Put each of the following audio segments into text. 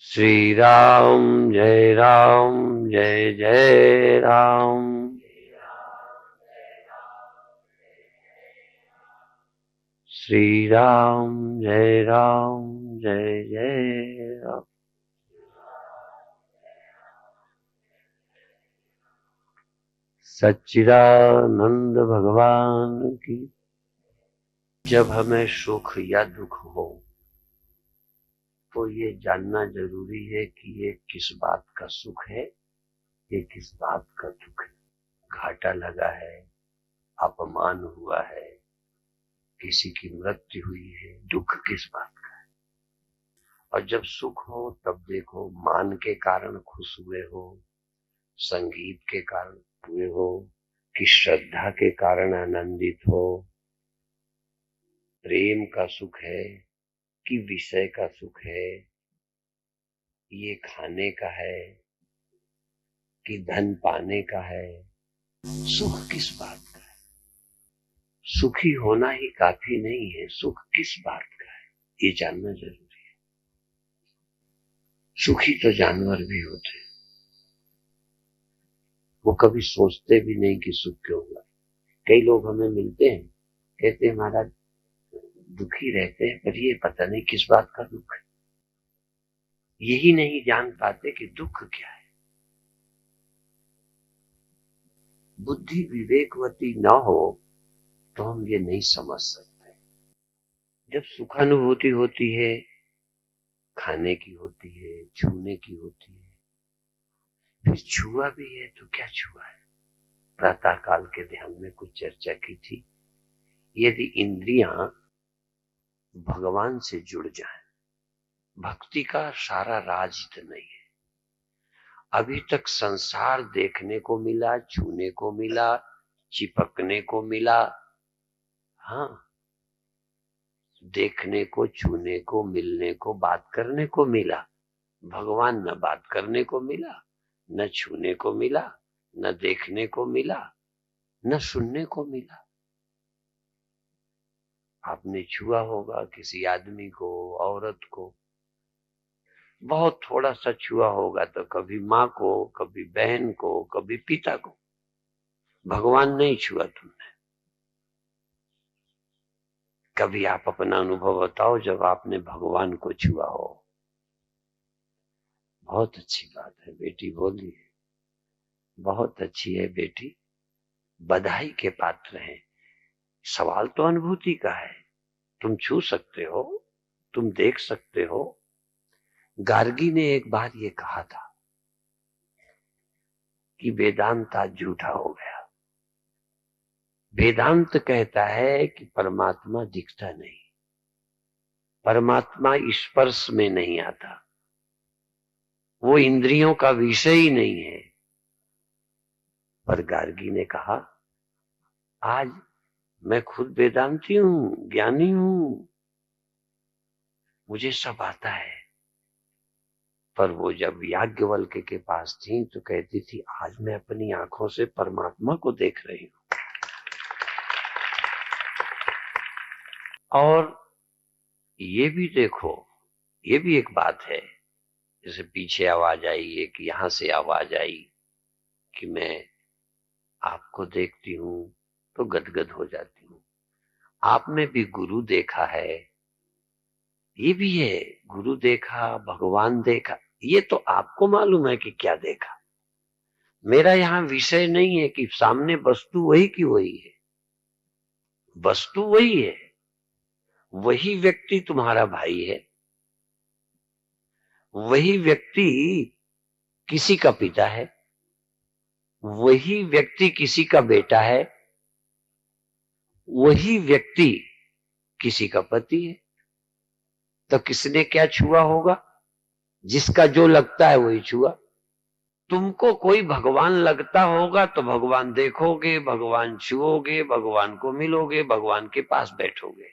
श्री राम जय जय राम। श्री राम जय जय राम। सच्चिदानंद भगवान की। जब हमें सुख या दुख हो तो ये जानना जरूरी है कि ये किस बात का सुख है, ये किस बात का दुख है। घाटा लगा है, अपमान हुआ है, किसी की मृत्यु हुई है, दुख किस बात का है। और जब सुख हो तब देखो, मान के कारण खुश हुए हो, संगीत के कारण हुए हो, कि श्रद्धा के कारण आनंदित हो, प्रेम का सुख है कि विषय का सुख है, ये खाने का है कि धन पाने का है, सुख किस बात का है। सुखी होना ही काफी नहीं है, सुख किस बात का है ये जानना जरूरी है। सुखी तो जानवर भी होते हैं, वो कभी सोचते भी नहीं कि सुख क्यों हुआ। कई लोग हमें मिलते हैं, कहते हैं महाराज दुखी रहते हैं, पर ये पता नहीं किस बात का दुख है। यही नहीं जान पाते कि दुख क्या है। बुद्धि विवेकवती न हो तो हम ये नहीं समझ सकते। जब सुखानुभूति होती है, खाने की होती है, छूने की होती है, फिर छुआ भी है तो क्या छुआ है। प्रातः काल के ध्यान में कुछ चर्चा की थी, यदि इंद्रियां भगवान से जुड़ जाएं, भक्ति का सारा राज इतना ही है। अभी तक संसार देखने को मिला, छूने को मिला, चिपकने को मिला, हाँ, देखने को, छूने को, मिलने को, बात करने को मिला। भगवान न बात करने को मिला, न छूने को मिला, न देखने को मिला, न सुनने को मिला। आपने छुआ होगा किसी आदमी को, औरत को, बहुत थोड़ा सा छुआ होगा तो कभी माँ को, कभी बहन को, कभी पिता को। भगवान नहीं छुआ तुमने। कभी आप अपना अनुभव बताओ जब आपने भगवान को छुआ हो। बहुत अच्छी बात है बेटी, बोली है, बहुत अच्छी है बेटी, बधाई के पात्र हैं। सवाल तो अनुभूति का है। तुम छू सकते हो, तुम देख सकते हो। गार्गी ने एक बार ये कहा था कि वेदांत आज झूठा हो गया। वेदांत कहता है कि परमात्मा दिखता नहीं, परमात्मा स्पर्श में नहीं आता, वो इंद्रियों का विषय ही नहीं है। पर गार्गी ने कहा आज मैं खुद वेदांती हूं, ज्ञानी हूं, मुझे सब आता है। पर वो जब याज्ञवल्क्य के पास थी तो कहती थी आज मैं अपनी आंखों से परमात्मा को देख रही हूं। और ये भी देखो, ये भी एक बात है, जैसे पीछे आवाज आई, एक यहां से आवाज आई कि मैं आपको देखती हूं तो गदगद हो जाती हूं। आप में भी गुरु देखा है, ये भी है, गुरु देखा, भगवान देखा। ये तो आपको मालूम है कि क्या देखा। मेरा यहां विषय नहीं है कि सामने वस्तु वही की वही है, वस्तु वही है, वही व्यक्ति तुम्हारा भाई है, वही व्यक्ति किसी का पिता है, वही व्यक्ति किसी का बेटा है, वही व्यक्ति किसी का पति है। तो किसने क्या छुआ होगा? जिसका जो लगता है वही छुआ। तुमको कोई भगवान लगता होगा तो भगवान देखोगे, भगवान छुओगे, भगवान को मिलोगे, भगवान के पास बैठोगे।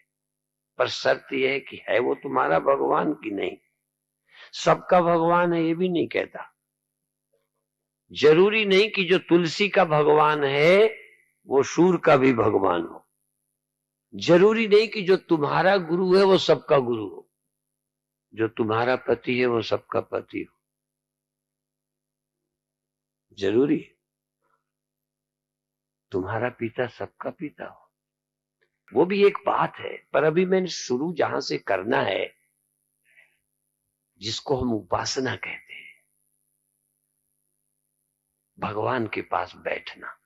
पर शर्त यह है कि है वो तुम्हारा भगवान कि नहीं। सबका भगवान है ये भी नहीं कहता। जरूरी नहीं कि जो तुलसी का भगवान है वो शूर का भी भगवान हो। जरूरी नहीं कि जो तुम्हारा गुरु है वो सबका गुरु हो, जो तुम्हारा पति है वो सबका पति हो। जरूरी है तुम्हारा पिता सबका पिता हो, वो भी एक बात है। पर अभी मैंने शुरू जहां से करना है, जिसको हम उपासना कहते हैं, भगवान के पास बैठना।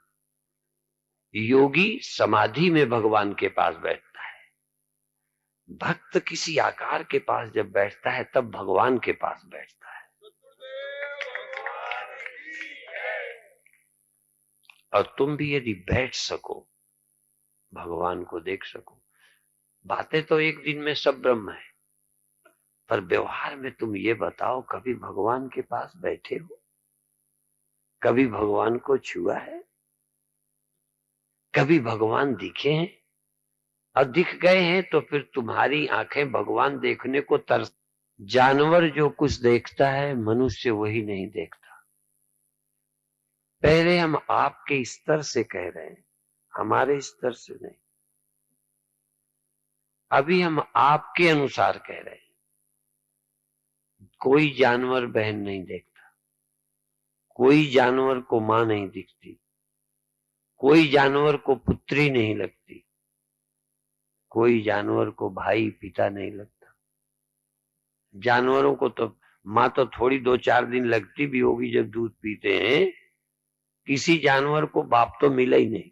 योगी समाधि में भगवान के पास बैठता है, भक्त किसी आकार के पास जब बैठता है तब भगवान के पास बैठता है। और तुम भी यदि बैठ सको, भगवान को देख सको। बातें तो एक दिन में सब ब्रह्म है, पर व्यवहार में तुम ये बताओ, कभी भगवान के पास बैठे हो? कभी भगवान को छुआ है? कभी भगवान दिखे हैं? और दिख गए हैं तो फिर तुम्हारी आंखें भगवान देखने को तरस। जानवर जो कुछ देखता है, मनुष्य वही नहीं देखता। पहले हम आपके स्तर से कह रहे हैं, हमारे स्तर से नहीं। अभी हम आपके अनुसार कह रहे हैं। कोई जानवर बहन नहीं देखता, कोई जानवर को मां नहीं दिखती, कोई जानवर को पुत्री नहीं लगती, कोई जानवर को भाई पिता नहीं लगता। जानवरों को तो मां तो थोड़ी 2-4 दिन लगती भी होगी जब दूध पीते हैं। किसी जानवर को बाप तो मिला ही नहीं।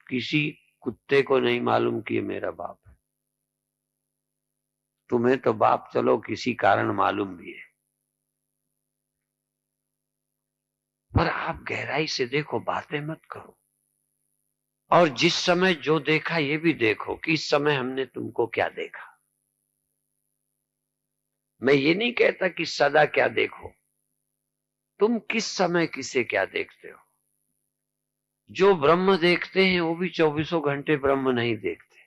किसी कुत्ते को नहीं मालूम कि ये मेरा बाप है। तुम्हें तो बाप चलो किसी कारण मालूम भी है, पर आप गहराई से देखो, बातें मत करो। और जिस समय जो देखा ये भी देखो कि इस समय हमने तुमको क्या देखा। मैं ये नहीं कहता कि सदा क्या देखो, तुम किस समय किसे क्या देखते हो। जो ब्रह्म देखते हैं वो भी 24 घंटे ब्रह्म नहीं देखते,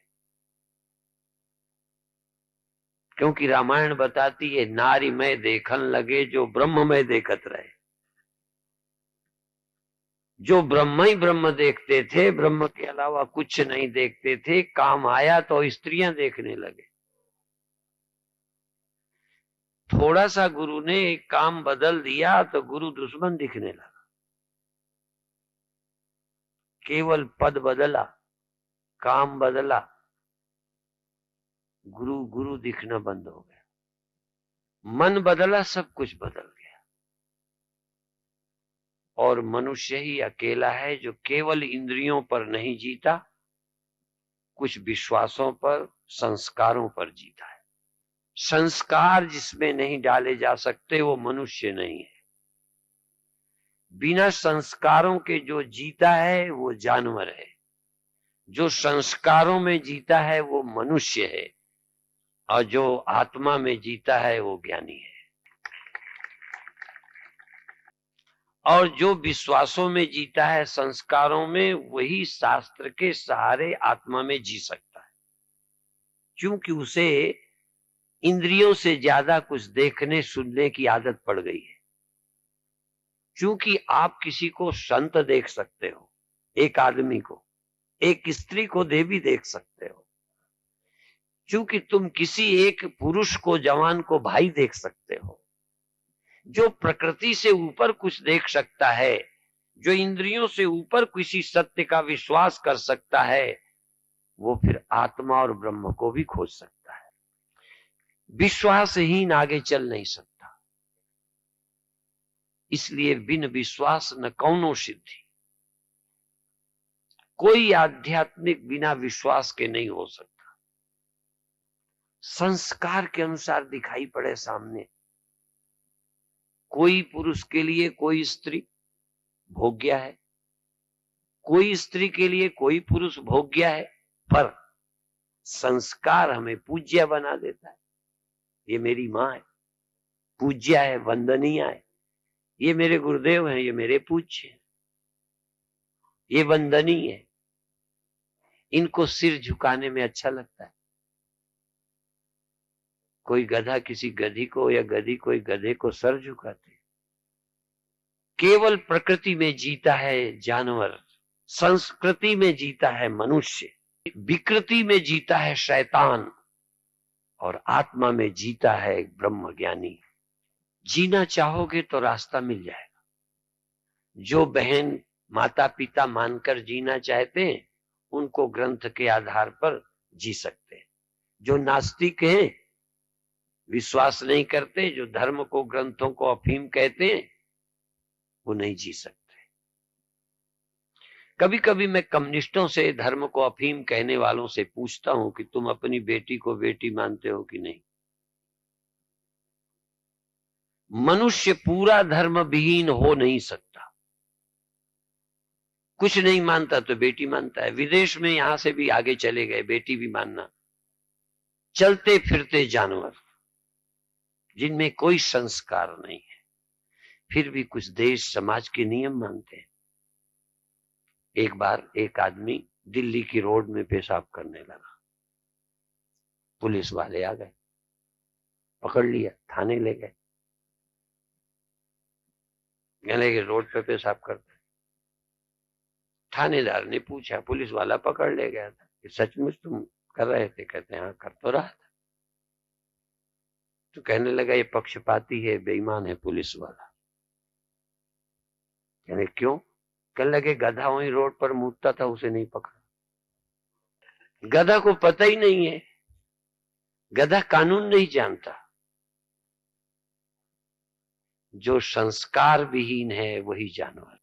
क्योंकि रामायण बताती है, नारी में देखन लगे जो ब्रह्म में देखत रहे। जो ब्रह्म ही ब्रह्म देखते थे, ब्रह्म के अलावा कुछ नहीं देखते थे, काम आया तो स्त्रियां देखने लगे। थोड़ा सा गुरु ने एक काम बदल दिया तो गुरु दुश्मन दिखने लगा। केवल पद बदला, काम बदला, गुरु गुरु दिखना बंद हो गया। मन बदला, सब कुछ बदल गया। और मनुष्य ही अकेला है जो केवल इंद्रियों पर नहीं जीता, कुछ विश्वासों पर, संस्कारों पर जीता है। संस्कार जिसमें नहीं डाले जा सकते वो मनुष्य नहीं है। बिना संस्कारों के जो जीता है वो जानवर है, जो संस्कारों में जीता है वो मनुष्य है, और जो आत्मा में जीता है वो ज्ञानी है। और जो विश्वासों में जीता है, संस्कारों में, वही शास्त्र के सहारे आत्मा में जी सकता है, क्योंकि उसे इंद्रियों से ज्यादा कुछ देखने सुनने की आदत पड़ गई है। क्योंकि आप किसी को संत देख सकते हो, एक आदमी को, एक स्त्री को देवी देख सकते हो, क्योंकि तुम किसी एक पुरुष को, जवान को भाई देख सकते हो। जो प्रकृति से ऊपर कुछ देख सकता है, जो इंद्रियों से ऊपर किसी सत्य का विश्वास कर सकता है, वो फिर आत्मा और ब्रह्म को भी खोज सकता है। विश्वासहीन आगे चल नहीं सकता। इसलिए बिन विश्वास न कौनो सिद्धि। कोई आध्यात्मिक बिना विश्वास के नहीं हो सकता। संस्कार के अनुसार दिखाई पड़े सामने। कोई पुरुष के लिए कोई स्त्री भोग्य है, कोई स्त्री के लिए कोई पुरुष भोग्य है, पर संस्कार हमें पूज्य बना देता है। ये मेरी मां है, पूज्य है, वंदनीय है। ये मेरे गुरुदेव हैं, ये मेरे पूज्य हैं, ये वंदनीय है। इनको सिर झुकाने में अच्छा लगता है। कोई गधा किसी गधी को, या गधी कोई गधे को सर झुकाते। केवल प्रकृति में जीता है जानवर, संस्कृति में जीता है मनुष्य, विकृति में जीता है शैतान, और आत्मा में जीता है एक ब्रह्म ज्ञानी। जीना चाहोगे तो रास्ता मिल जाएगा। जो बहन माता पिता मानकर जीना चाहते हैं उनको ग्रंथ के आधार पर जी सकते हैं। जो नास्तिक हैं, विश्वास नहीं करते, जो धर्म को ग्रंथों को अफीम कहते हैं, वो नहीं जी सकते। कभी कभी मैं कम्युनिस्टों से, धर्म को अफीम कहने वालों से पूछता हूं कि तुम अपनी बेटी को बेटी मानते हो कि नहीं। मनुष्य पूरा धर्म विहीन हो नहीं सकता। कुछ नहीं मानता तो बेटी मानता है। विदेश में यहां से भी आगे चले गए बेटी भी मानना। चलते फिरते जानवर जिनमें कोई संस्कार नहीं है, फिर भी कुछ देश समाज के नियम मानते हैं। एक बार एक आदमी दिल्ली की रोड में पेशाब करने लगा। पुलिस वाले आ गए, पकड़ लिया, थाने ले गए। कहने के रोड पे पेशाब करते। थानेदार ने पूछा, पुलिस वाला पकड़ ले गया था कि सचमुच तुम कर रहे थे? कहते हैं हाँ, कर तो रहा था। तो कहने लगा ये पक्षपाती है, बेईमान है पुलिस वाला। कहने क्यों? कहने लगे गधा वहीं रोड पर मूतता था, उसे नहीं पकड़ा। गधा को पता ही नहीं है, गधा कानून नहीं जानता। जो संस्कार विहीन है वही जानवर।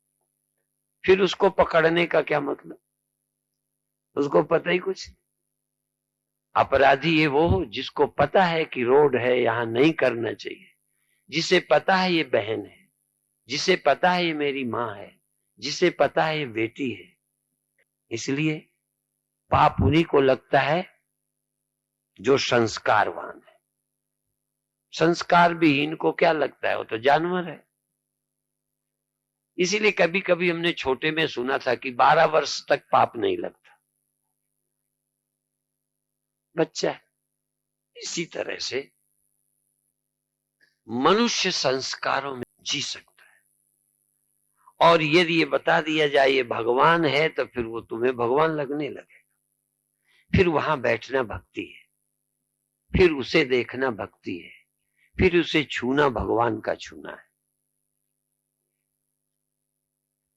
फिर उसको पकड़ने का क्या मतलब? उसको पता ही कुछ नहीं। अपराधी ये वो हो जिसको पता है कि रोड है, यहां नहीं करना चाहिए, जिसे पता है ये बहन है, जिसे पता है ये मेरी मां है, जिसे पता है ये बेटी है। इसलिए पाप उन्हीं को लगता है जो संस्कारवान है। संस्कार विहीन को क्या लगता है? वो तो जानवर है। इसीलिए कभी कभी हमने छोटे में सुना था कि 12 वर्ष तक पाप नहीं लगता, बच्चा है। इसी तरह से मनुष्य संस्कारों में जी सकता है। और यदि ये बता दिया जाए ये भगवान है, तो फिर वो तुम्हें भगवान लगने लगेगा। फिर वहां बैठना भक्ति है, फिर उसे देखना भक्ति है, फिर उसे छूना भगवान का छूना है।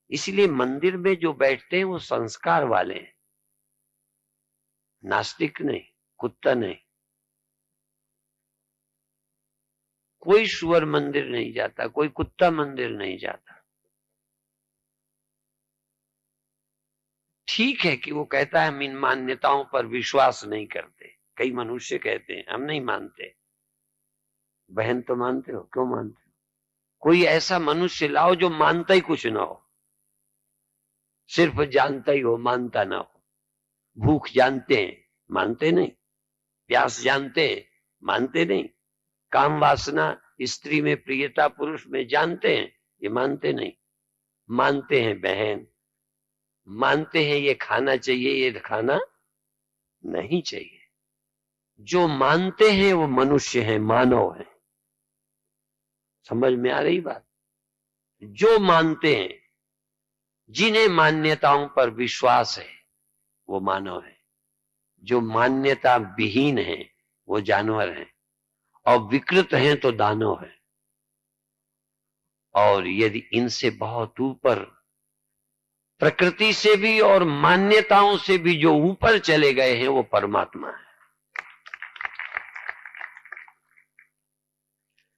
इसलिए मंदिर में जो बैठते हैं वो संस्कार वाले हैं, नास्तिक नहीं, कुत्ता नहीं। कोई सुअर मंदिर नहीं जाता, कोई कुत्ता मंदिर नहीं जाता। ठीक है कि वो कहता है हम इन मान्यताओं पर विश्वास नहीं करते। कई मनुष्य कहते हैं हम नहीं मानते। बहन तो मानते हो, क्यों मानते हो? कोई ऐसा मनुष्य लाओ जो मानता ही कुछ ना हो, सिर्फ जानता ही हो, मानता ना हो। भूख जानते हैं, मानते नहीं। प्यास जानते हैं, मानते नहीं। काम वासना स्त्री में, प्रियता पुरुष में जानते हैं, ये मानते नहीं। मानते हैं बहन, मानते हैं ये खाना चाहिए, ये खाना नहीं चाहिए। जो मानते हैं वो मनुष्य हैं, मानव हैं। समझ में आ रही बात? जो मानते हैं, जिन्हें मान्यताओं पर विश्वास है, वो मानव है। जो मान्यता विहीन है वो जानवर हैं, और विकृत हैं तो दानव हैं। और यदि इनसे बहुत ऊपर, प्रकृति से भी और मान्यताओं से भी जो ऊपर चले गए हैं, वो परमात्मा है,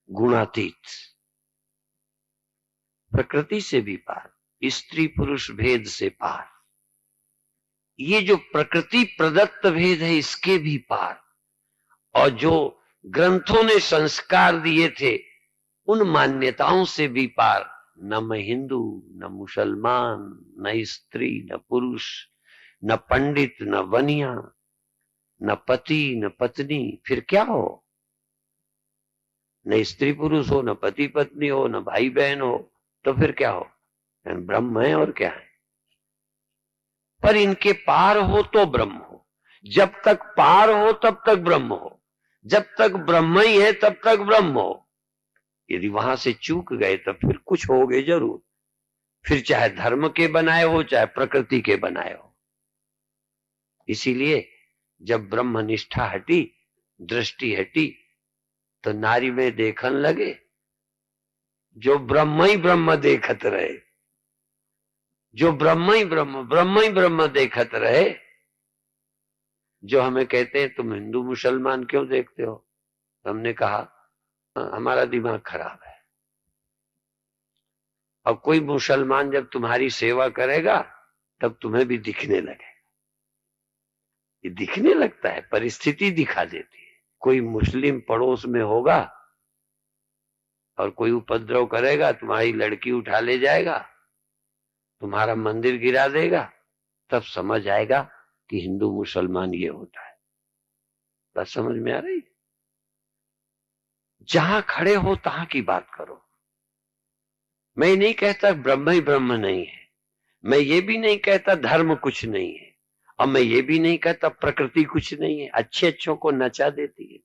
गुणातीत, प्रकृति से भी पार, स्त्री पुरुष भेद से पार। ये जो प्रकृति प्रदत्त भेद है इसके भी पार, और जो ग्रंथों ने संस्कार दिए थे उन मान्यताओं से भी पार। न मैं हिंदू, न मुसलमान, न स्त्री, न पुरुष, न पंडित, न बनिया, न पति, न पत्नी, फिर क्या हो? न स्त्री पुरुष हो, न पति पत्नी हो, न भाई बहन हो, तो फिर क्या हो? ब्रह्म है, और क्या है? पर इनके पार हो तो ब्रह्म हो। जब तक पार हो तब तक ब्रह्म हो, जब तक ब्रह्म ही है तब तक ब्रह्म हो। यदि वहां से चूक गए तो फिर कुछ होगे जरूर, फिर चाहे धर्म के बनाए हो चाहे प्रकृति के बनाए हो। इसीलिए जब ब्रह्म निष्ठा हटी, दृष्टि हटी, तो नारी में देखन लगे जो ब्रह्म ही ब्रह्म देखत रहे, जो ब्रह्म ही ब्रह्म देखत रहे। जो हमें कहते हैं तुम हिंदू मुसलमान क्यों देखते हो, हमने कहा हमारा दिमाग खराब है। और कोई मुसलमान जब तुम्हारी सेवा करेगा तब तुम्हें भी दिखने लगेगा। ये दिखने लगता है, परिस्थिति दिखा देती है। कोई मुस्लिम पड़ोस में होगा और कोई उपद्रव करेगा, तुम्हारी लड़की उठा ले जाएगा, तुम्हारा मंदिर गिरा देगा, तब समझ आएगा कि हिंदू मुसलमान ये होता है। बात समझ में आ रही? जहां खड़े हो तहां की बात करो। मैं नहीं कहता ब्रह्म ही ब्रह्म नहीं है, मैं ये भी नहीं कहता धर्म कुछ नहीं है, और मैं ये भी नहीं कहता प्रकृति कुछ नहीं है। अच्छे अच्छों को नचा देती है,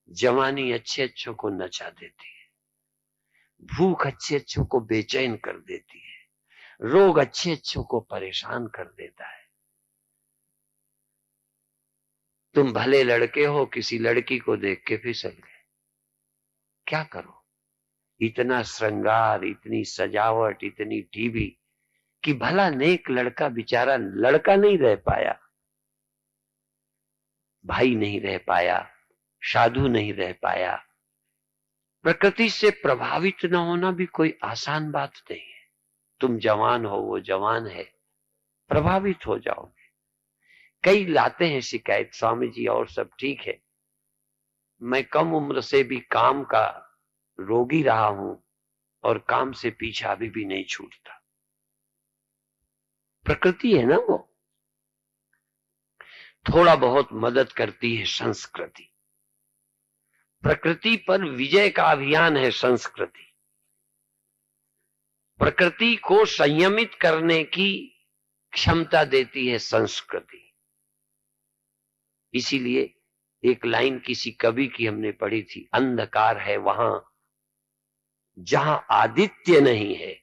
जवानी अच्छे अच्छों को नचा देती है, भूख अच्छे अच्छों को बेचैन कर देती है, रोग अच्छे अच्छों को परेशान कर देता है। तुम भले लड़के हो, किसी लड़की को देख के फिसल गए, क्या करो? इतना श्रृंगार, इतनी सजावट, इतनी टीवी, कि भला नेक लड़का बेचारा लड़का नहीं रह पाया, भाई नहीं रह पाया, साधु नहीं रह पाया। प्रकृति से प्रभावित न होना भी कोई आसान बात नहीं है। तुम जवान हो, वो जवान है, प्रभावित हो जाओगे। कई लाते हैं शिकायत, स्वामी जी और सब ठीक है, मैं कम उम्र से भी काम का रोगी रहा हूं और काम से पीछा अभी भी नहीं छूटता। प्रकृति है ना वो, थोड़ा बहुत मदद करती है संस्कृति। प्रकृति पर विजय का अभियान है संस्कृति। प्रकृति को संयमित करने की क्षमता देती है संस्कृति। इसीलिए एक लाइन किसी कवि की हमने पढ़ी थी, अंधकार है वहां जहां आदित्य नहीं है,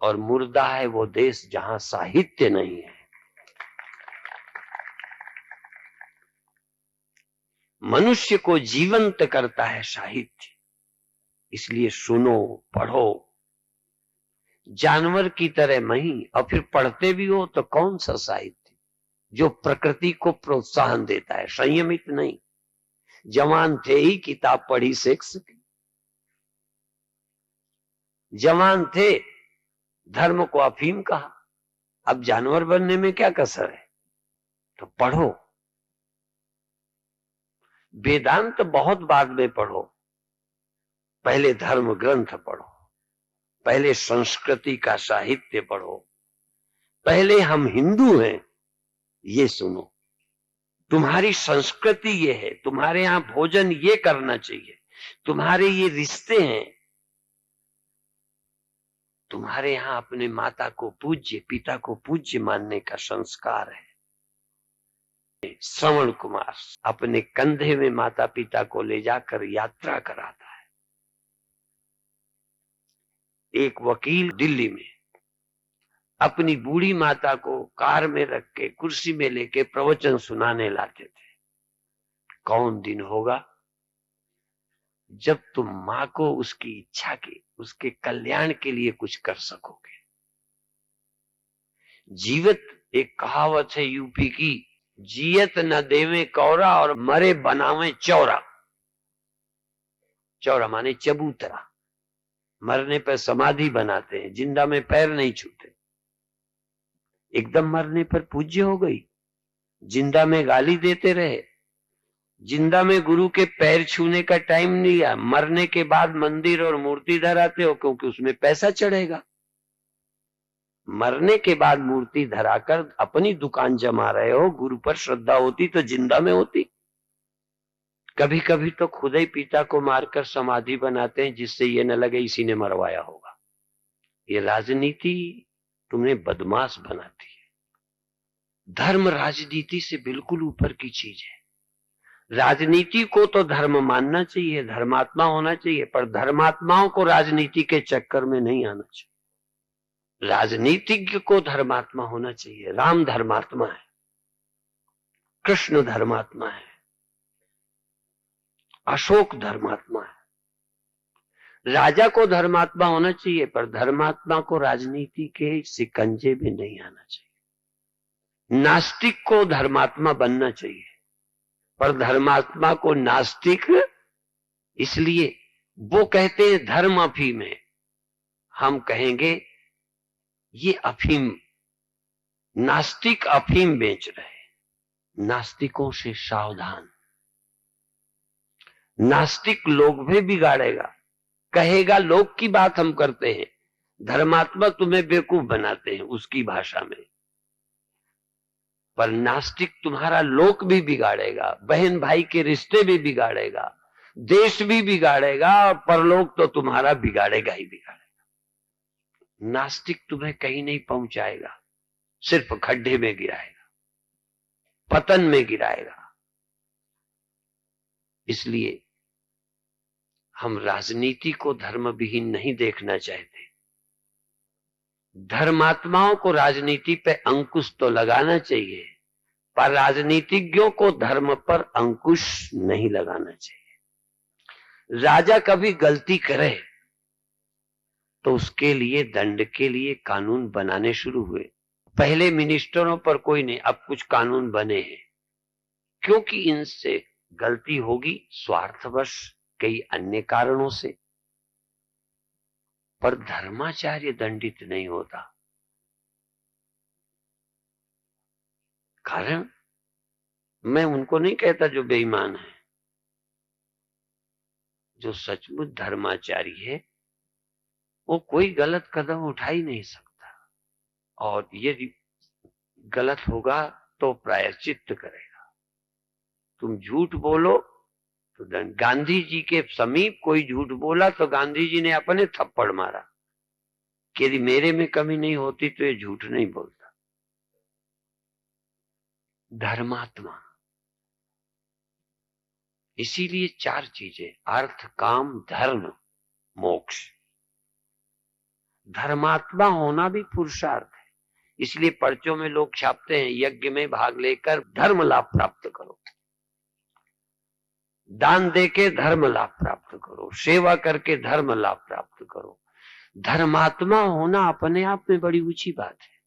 और मुर्दा है वो देश जहां साहित्य नहीं है। मनुष्य को जीवंत करता है साहित्य, इसलिए सुनो, पढ़ो, जानवर की तरह नहीं। और फिर पढ़ते भी हो तो कौन सा साहित्य जो प्रकृति को प्रोत्साहन देता है, संयमित नहीं। जवान थे ही किताब पढ़ी सेक्स की, जवान थे धर्म को अफीम कहा, अब जानवर बनने में क्या कसर है? तो पढ़ो, वेदांत बहुत बाद में पढ़ो, पहले धर्म ग्रंथ पढ़ो, पहले संस्कृति का साहित्य पढ़ो, पहले हम हिंदू हैं ये सुनो। तुम्हारी संस्कृति ये है, तुम्हारे यहां भोजन ये करना चाहिए, तुम्हारे ये रिश्ते हैं, तुम्हारे यहां अपने माता को पूज्य, पिता को पूज्य मानने का संस्कार है। श्रवण कुमार अपने कंधे में माता पिता को ले जाकर यात्रा कराता है। एक वकील दिल्ली में अपनी बूढ़ी माता को कार में रख के कुर्सी में लेके प्रवचन सुनाने लाते थे। कौन दिन होगा जब तुम मां को उसकी इच्छा के, उसके कल्याण के लिए कुछ कर सकोगे। जीवत, एक कहावत है यूपी की, जियत न देवे कौरा और मरे बनावे चौरा। चौरा माने चबूतरा, मरने पर समाधि बनाते हैं, जिंदा में पैर नहीं छूते। एकदम मरने पर पूज्य हो गई, जिंदा में गाली देते रहे, जिंदा में गुरु के पैर छूने का टाइम नहीं लिया, मरने के बाद मंदिर और मूर्ति धराते हो क्योंकि उसमें पैसा चढ़ेगा। मरने के बाद मूर्ति धराकर अपनी दुकान जमा रहे हो, गुरु पर श्रद्धा होती तो जिंदा में होती। कभी कभी तो खुद ही पिता को मारकर समाधि बनाते हैं जिससे ये न लगे इसी ने मरवाया होगा। ये राजनीति तुम्हें बदमाश बनाती है। धर्म राजनीति से बिल्कुल ऊपर की चीज है। राजनीति को तो धर्म मानना चाहिए, धर्मात्मा होना चाहिए, पर धर्मात्माओं को राजनीति के चक्कर में नहीं आना चाहिए। राजनीतिज्ञ को धर्मात्मा होना चाहिए। राम धर्मात्मा है, कृष्ण धर्मात्मा है, अशोक धर्मात्मा है। राजा को धर्मात्मा होना चाहिए, पर धर्मात्मा को राजनीति के शिकंजे में नहीं आना चाहिए। नास्तिक को धर्मात्मा बनना चाहिए, पर धर्मात्मा को नास्तिक, इसलिए वो कहते हैं धर्म अफीम है, हम कहेंगे ये अफीम, नास्तिक अफीम बेच रहे हैं। नास्तिकों से सावधान। नास्तिक लोग भी बिगाड़ेगा, कहेगा लोग की बात हम करते हैं, धर्मात्मा तुम्हें बेवकूफ बनाते हैं उसकी भाषा में, पर नास्तिक तुम्हारा लोक भी बिगाड़ेगा, बहन भाई के रिश्ते भी बिगाड़ेगा, देश भी बिगाड़ेगा, और परलोक तो तुम्हारा बिगाड़ेगा ही बिगाड़ेगा। नास्तिक तुम्हें कहीं नहीं पहुंचाएगा, सिर्फ खड्डे में गिराएगा, पतन में गिराएगा। इसलिए हम राजनीति को धर्म विहीन नहीं देखना चाहते। धर्मात्माओं को राजनीति पे अंकुश तो लगाना चाहिए, पर राजनीतिज्ञों को धर्म पर अंकुश नहीं लगाना चाहिए। राजा कभी गलती करे तो उसके लिए दंड के लिए कानून बनाने शुरू हुए। पहले मिनिस्टरों पर कोई नहीं, अब कुछ कानून बने हैं, क्योंकि इनसे गलती होगी स्वार्थवश, कई अन्य कारणों से, पर धर्माचार्य दंडित नहीं होता। कारण मैं उनको नहीं कहता जो बेईमान है, जो सचमुच धर्माचारी है वो कोई गलत कदम उठा ही नहीं सकता, और यदि गलत होगा तो प्रायश्चित करेगा। तुम झूठ बोलो तो दंड। गांधी जी के समीप कोई झूठ बोला तो गांधी जी ने अपने थप्पड़ मारा कि यदि मेरे में कमी नहीं होती तो ये झूठ नहीं बोलता। धर्मात्मा, इसीलिए चार चीजें, अर्थ काम धर्म मोक्ष। धर्मात्मा होना भी पुरुषार्थ है, इसलिए पर्चों में लोग छापते हैं यज्ञ में भाग लेकर धर्म लाभ प्राप्त करो, दान देके धर्म लाभ प्राप्त करो, सेवा करके धर्म लाभ प्राप्त करो। धर्मात्मा होना अपने आप में बड़ी ऊंची बात है,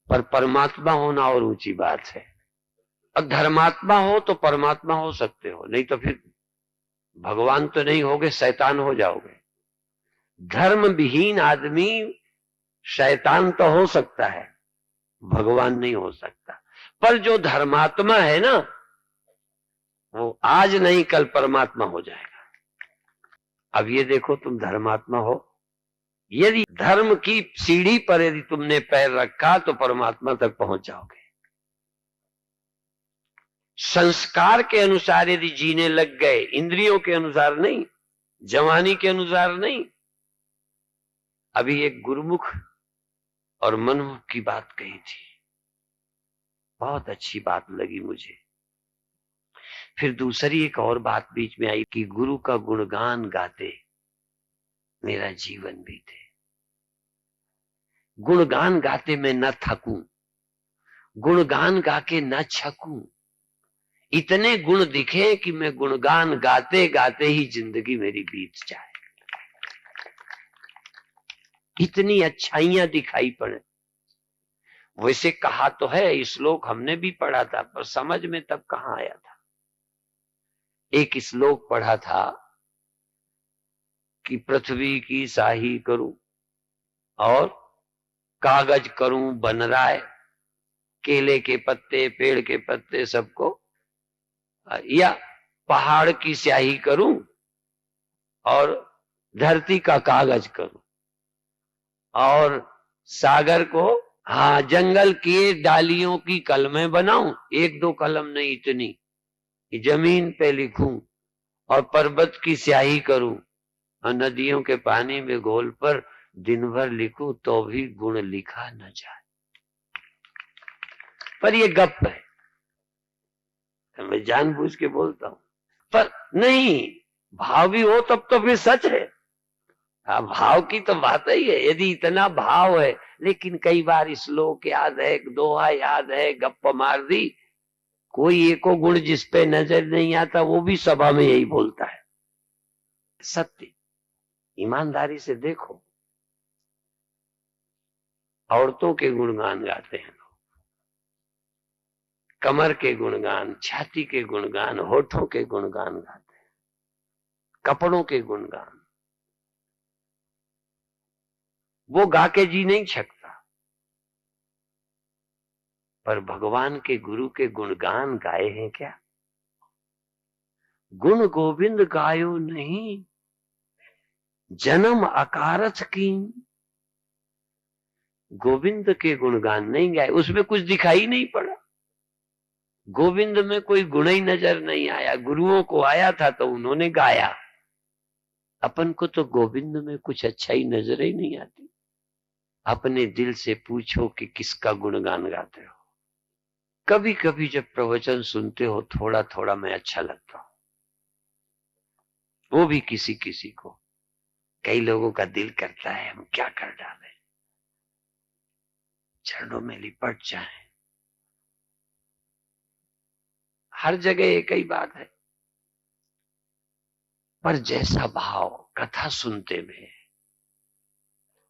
पर परमात्मा होना और ऊंची बात है। अब धर्मात्मा हो तो परमात्मा हो सकते हो, नहीं तो फिर भगवान तो नहीं होगे, शैतान हो जाओगे। धर्म विहीन आदमी शैतान तो हो सकता है, भगवान नहीं हो सकता। पर जो धर्मात्मा है ना, वो आज नहीं कल परमात्मा हो जाएगा। अब ये देखो, तुम धर्मात्मा हो, यदि धर्म की सीढ़ी पर यदि तुमने पैर रखा तो परमात्मा तक पहुंच जाओगे। संस्कार के अनुसार यदि जीने लग गए, इंद्रियों के अनुसार नहीं, जवानी के अनुसार नहीं। अभी एक गुरुमुख और मनमुख की बात कही थी, बहुत अच्छी बात लगी मुझे। फिर दूसरी एक और बात बीच में आई कि गुरु का गुणगान गाते मेरा जीवन बीते। गुणगान गाते मैं न थकूं, गुणगान गा के न छकूं, इतने गुण दिखे कि मैं गुणगान गाते गाते ही जिंदगी मेरी बीत जाए, इतनी अच्छाइयां दिखाई पड़े। वैसे कहा तो है, श्लोक हमने भी पढ़ा था, पर समझ में तब कहां आया था। एक श्लोक पढ़ा था कि पृथ्वी की साही करूं और कागज करूं बनराय, केले के पत्ते, पेड़ के पत्ते सबको, या पहाड़ की स्याही करूं और धरती का कागज करूं, और सागर को, हाँ, जंगल की डालियों की कलमें बनाऊं, एक दो कलम नहीं, इतनी जमीन पे लिखूं, और पर्वत की स्याही करूं, और नदियों के पानी में घोल पर दिन भर लिखूं तो भी गुण लिखा न जाए। पर ये गप है, मैं जानबूझ के बोलता हूं, पर नहीं, भाव भी हो तब तो फिर सच है। हाँ, भाव की तो बात ही है, यदि इतना भाव है। लेकिन कई बार श्लोक याद है, दोहा याद है, गप्प मार दी, कोई एको गुण जिस पे नजर नहीं आता वो भी सभा में यही बोलता है। सत्य, ईमानदारी से देखो, औरतों के गुणगान गाते हैं लोग, कमर के गुणगान, छाती के गुणगान, होठों के गुणगान गाते हैं, कपड़ों के गुणगान, वो गा के जी नहीं सकता, पर भगवान के गुरु के गुणगान गाए हैं क्या? गुण गोविंद गायो नहीं, जन्म अकारथ की। गोविंद के गुणगान नहीं गाए, उसमें कुछ दिखाई नहीं पड़ा, गोविंद में कोई गुण ही नजर नहीं आया। गुरुओं को आया था तो उन्होंने गाया, अपन को तो गोविंद में कुछ अच्छा ही नजर ही नहीं आती। अपने दिल से पूछो कि किसका गुणगान गाते हो। कभी कभी जब प्रवचन सुनते हो थोड़ा थोड़ा मैं अच्छा लगता हूं, वो भी किसी किसी को। कई लोगों का दिल करता है हम क्या कर डालें, चरणों में लिपट जाएं। हर जगह एक ही बात है, पर जैसा भाव कथा सुनते में।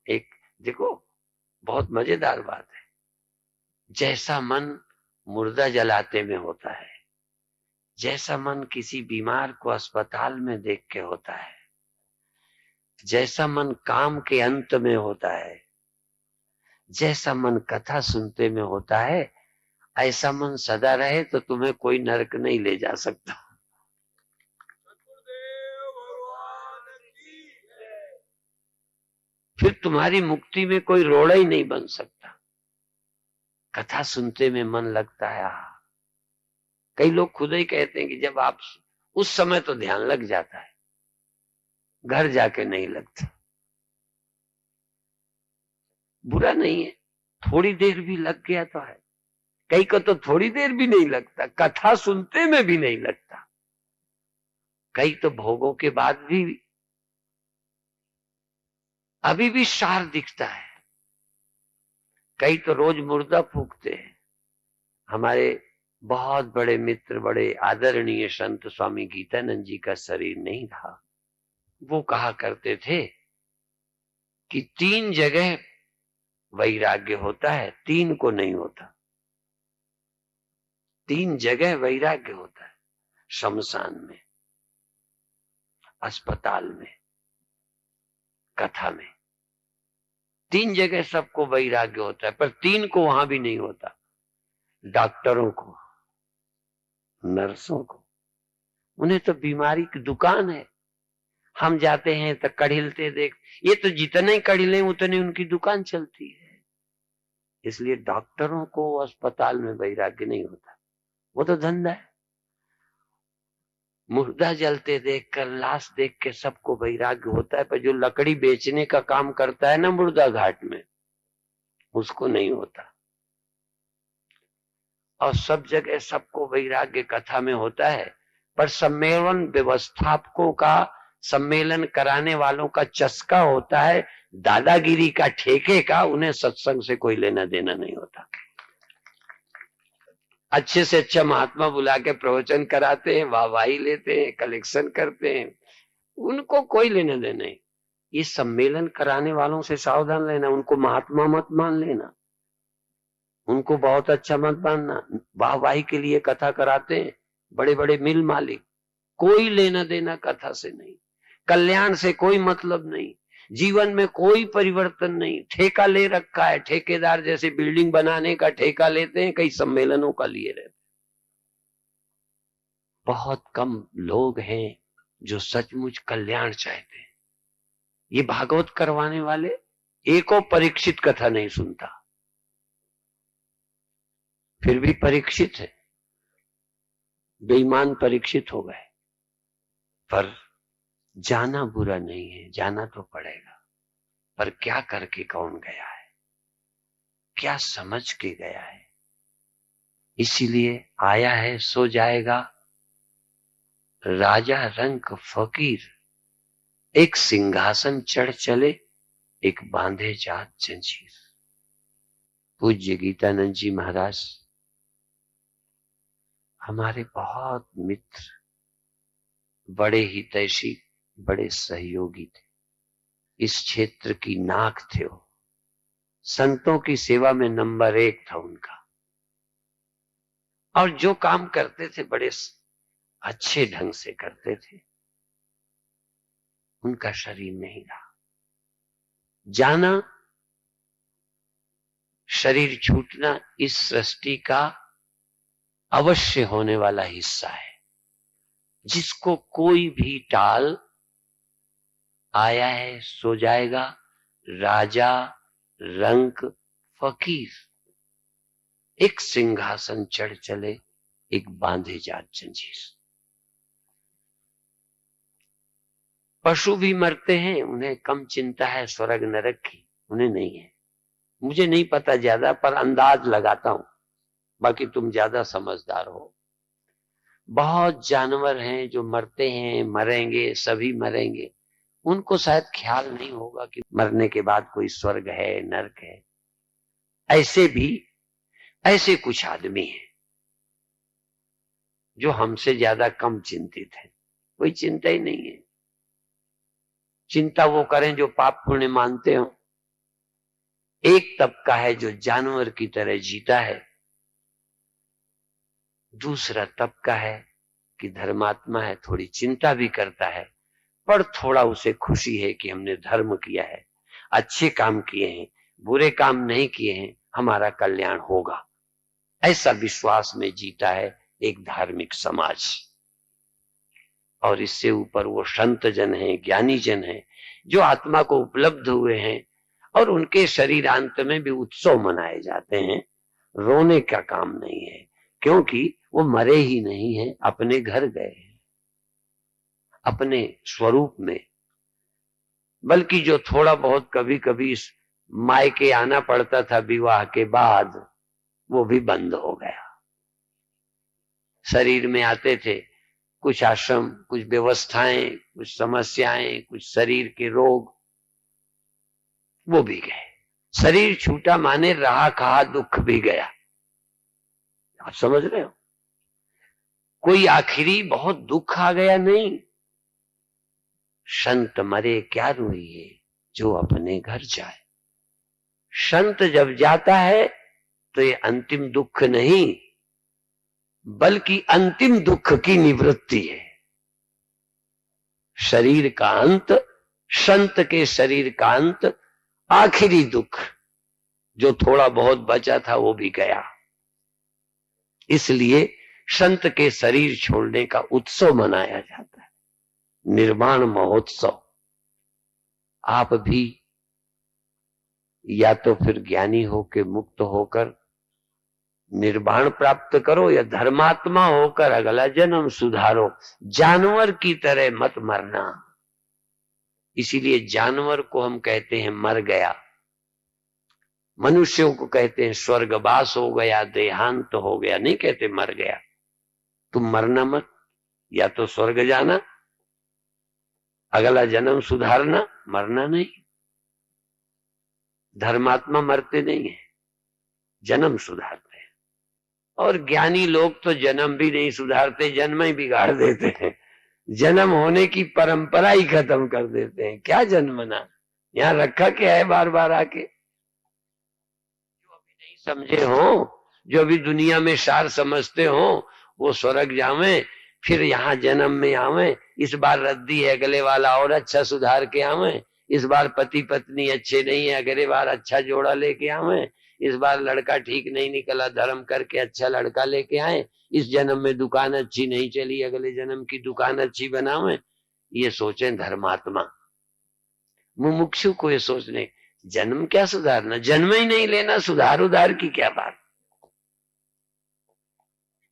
एक देखो, बहुत मजेदार बात है, जैसा मन मुर्दा जलाते में होता है, जैसा मन किसी बीमार को अस्पताल में देख के होता है, जैसा मन काम के अंत में होता है, जैसा मन कथा सुनते में होता है, ऐसा मन सदा रहे तो तुम्हें कोई नरक नहीं ले जा सकता। फिर तुम्हारी मुक्ति में कोई रोड़ा ही नहीं बन सकता। कथा सुनते में मन लगता है। कई लोग खुद ही कहते हैं कि जब आप उस समय तो ध्यान लग जाता है, घर जाके नहीं लगता। बुरा नहीं है, थोड़ी देर भी लग गया तो है। कई को तो थोड़ी देर भी नहीं लगता, कथा सुनते में भी नहीं लगता। कई तो भोगों के बाद भी अभी भी सार दिखता है। कई तो रोज मुर्दा फूकते हैं। हमारे बहुत बड़े मित्र, बड़े आदरणीय संत स्वामी गीतानंद जी का शरीर नहीं था। वो कहा करते थे कि 3 जगह वैराग्य होता है, 3 को नहीं होता। 3 जगह वैराग्य होता है, शमशान में, अस्पताल में, कथा में। 3 जगह सबको वैराग्य होता है, पर 3 को वहां भी नहीं होता। डॉक्टरों को, नर्सों को, उन्हें तो बीमारी की दुकान है। हम जाते हैं तो कढ़िलते देख, ये तो जितने कढ़िले उतने उनकी दुकान चलती है। इसलिए डॉक्टरों को अस्पताल में वैराग्य नहीं होता, वो तो धंधा है। मुर्दा जलते देखकर, लाश देख के सबको वैराग्य होता है, पर जो लकड़ी बेचने का काम करता है ना मुर्दा घाट में, उसको नहीं होता। और सब जगह सबको वैराग्य कथा में होता है, पर सम्मेलन व्यवस्थापकों का, सम्मेलन कराने वालों का चस्का होता है दादागिरी का, ठेके का। उन्हें सत्संग से कोई लेना देना नहीं होता। अच्छे से अच्छा महात्मा बुला के प्रवचन कराते हैं, वाहवाही लेते हैं, कलेक्शन करते हैं, उनको कोई लेना देना नहीं। ये सम्मेलन कराने वालों से सावधान रहना, उनको महात्मा मत मान लेना, उनको बहुत अच्छा मत मानना। वाहवाही के लिए कथा कराते हैं बड़े बड़े मिल मालिक, कोई लेना देना कथा से नहीं, कल्याण से कोई मतलब नहीं, जीवन में कोई परिवर्तन नहीं। ठेका ले रखा है, ठेकेदार जैसे बिल्डिंग बनाने का ठेका लेते हैं, कई सम्मेलनों का लिए रहते। बहुत कम लोग हैं जो सचमुच कल्याण चाहते हैं। ये भागवत करवाने वाले एको परीक्षित कथा नहीं सुनता, फिर भी परीक्षित है, बेईमान परीक्षित हो गए। पर जाना बुरा नहीं है, जाना तो पड़ेगा, पर क्या करके कौन गया है, क्या समझ के गया है, इसीलिए आया है सो जाएगा, राजा रंक फकीर, एक सिंहासन चढ़ चले, एक बांधे जात जंजीर। पूज्य गीतानंद जी महाराज हमारे बहुत मित्र, बड़े हितैषी, बड़े सहयोगी थे। इस क्षेत्र की नाक थे वो। संतों की सेवा में नंबर 1 था उनका। और जो काम करते थे बड़े अच्छे ढंग से करते थे। उनका शरीर नहीं रहा, जाना, शरीर छूटना इस सृष्टि का अवश्य होने वाला हिस्सा है, जिसको कोई भी टाल, आया है सो जाएगा, राजा रंक फकीर, एक सिंहासन चढ़ चले, एक बांधे जात जंजीर। पशु भी मरते हैं, उन्हें कम चिंता है स्वर्ग नरक की, उन्हें नहीं है। मुझे नहीं पता ज्यादा, पर अंदाज लगाता हूं, बाकी तुम ज्यादा समझदार हो। बहुत जानवर हैं जो मरते हैं, मरेंगे, सभी मरेंगे, उनको शायद ख्याल नहीं होगा कि मरने के बाद कोई स्वर्ग है, नरक है। ऐसे कुछ आदमी हैं जो हमसे ज्यादा कम चिंतित हैं, कोई चिंता ही नहीं है। चिंता वो करें जो पाप पुण्य मानते हो। एक तबका है जो जानवर की तरह जीता है, दूसरा तबका है कि धर्मात्मा है, थोड़ी चिंता भी करता है, पर थोड़ा उसे खुशी है कि हमने धर्म किया है, अच्छे काम किए हैं, बुरे काम नहीं किए हैं, हमारा कल्याण होगा, ऐसा विश्वास में जीता है एक धार्मिक समाज। और इससे ऊपर वो संत जन हैं, ज्ञानी जन हैं, जो आत्मा को उपलब्ध हुए हैं, और उनके शरीरांत में भी उत्सव मनाए जाते हैं। रोने का काम नहीं है, क्योंकि वो मरे ही नहीं है, अपने घर गए हैं, अपने स्वरूप में। बल्कि जो थोड़ा बहुत कभी कभी मायके आना पड़ता था विवाह के बाद, वो भी बंद हो गया। शरीर में आते थे कुछ आश्रम, कुछ व्यवस्थाएं, कुछ समस्याएं, कुछ शरीर के रोग, वो भी गए। शरीर छूटा माने रहा कहा दुख भी गया। आप समझ रहे हो? कोई आखिरी बहुत दुख आ गया नहीं। संत मरे क्या रोइए, जो अपने घर जाए। संत जब जाता है तो ये अंतिम दुख नहीं, बल्कि अंतिम दुख की निवृत्ति है। शरीर का अंत, संत के शरीर का अंत, आखिरी दुख, जो थोड़ा बहुत बचा था वो भी गया। इसलिए संत के शरीर छोड़ने का उत्सव मनाया जाता है, निर्वाण महोत्सव। आप भी या तो फिर ज्ञानी होकर, मुक्त होकर निर्वाण प्राप्त करो, या धर्मात्मा होकर अगला जन्म सुधारो। जानवर की तरह मत मरना। इसीलिए जानवर को हम कहते हैं मर गया, मनुष्यों को कहते हैं स्वर्गवास हो गया, देहांत हो गया, नहीं कहते मर गया। तुम मरना मत, या तो स्वर्ग जाना, अगला जन्म सुधारना, मरना नहीं। धर्मात्मा मरते नहीं है, जन्म सुधारते हैं। और ज्ञानी लोग तो जन्म भी नहीं सुधारते, जन्म ही बिगाड़ देते हैं। जन्म होने की परंपरा ही खत्म कर देते हैं। क्या जन्मना, यहां रखा क्या है बार बार आके। जो अभी नहीं समझे हो, जो अभी दुनिया में सार समझते हो, वो स्वर्ग जावे, फिर यहाँ जन्म में आवे। इस बार रद्दी है, अगले वाला और अच्छा सुधार के आवे। इस बार पति पत्नी अच्छे नहीं है, अगले बार अच्छा जोड़ा लेके आवे। इस बार लड़का ठीक नहीं निकला, धर्म करके अच्छा लड़का लेके आए। इस जन्म में दुकान अच्छी नहीं चली, अगले जन्म की दुकान अच्छी बनावे। ये सोचें धर्मात्मा। मुमुक्षु को ये सोचने, जन्म क्या सुधारना, जन्म ही नहीं लेना, सुधार उधार की क्या बात।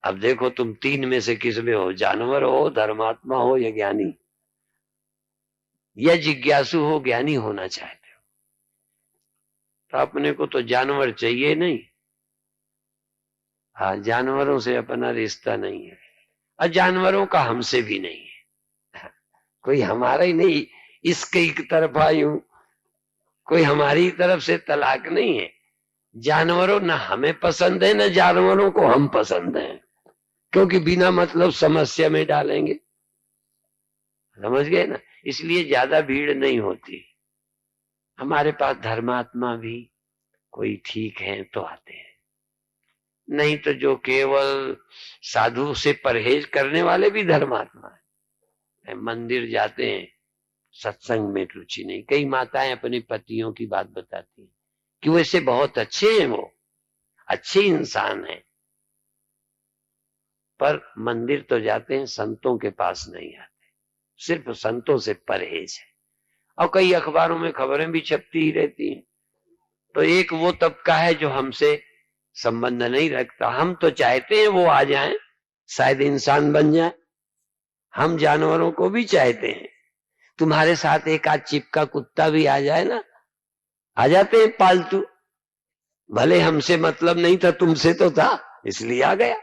अब देखो तुम तीन में से किस में हो, जानवर हो, धर्मात्मा हो, या ज्ञानी, या जिज्ञासु हो, ज्ञानी होना चाहते हो। तो अपने को तो जानवर चाहिए नहीं, हाँ, जानवरों से अपना रिश्ता नहीं है और जानवरों का हमसे भी नहीं है। कोई हमारा ही नहीं, इसके एक तरफा यूं, कोई हमारी तरफ से तलाक नहीं है। जानवरों ना हमें पसंद है, ना जानवरों को हम पसंद हैं, क्योंकि बिना मतलब समस्या में डालेंगे। समझ गए ना? इसलिए ज्यादा भीड़ नहीं होती। हमारे पास धर्मात्मा भी कोई ठीक है तो आते हैं, नहीं तो जो केवल साधु से परहेज करने वाले भी धर्मात्मा है। मंदिर जाते हैं, सत्संग में रुचि नहीं। कई माताएं अपने पतियों की बात बताती हैं कि वैसे बहुत अच्छे हैं, वो अच्छे इंसान हैं, पर मंदिर तो जाते हैं, संतों के पास नहीं आते, सिर्फ संतों से परहेज है। और कई अखबारों में खबरें भी छपती ही रहती हैं। तो एक वो तबका है जो हमसे संबंध नहीं रखता। हम तो चाहते हैं वो आ जाएं, शायद इंसान बन जाए। हम जानवरों को भी चाहते हैं। तुम्हारे साथ एक आध चिपका कुत्ता भी आ जाए ना, आ जाते हैं पालतू। भले हमसे मतलब नहीं था, तुमसे तो था, इसलिए आ गया।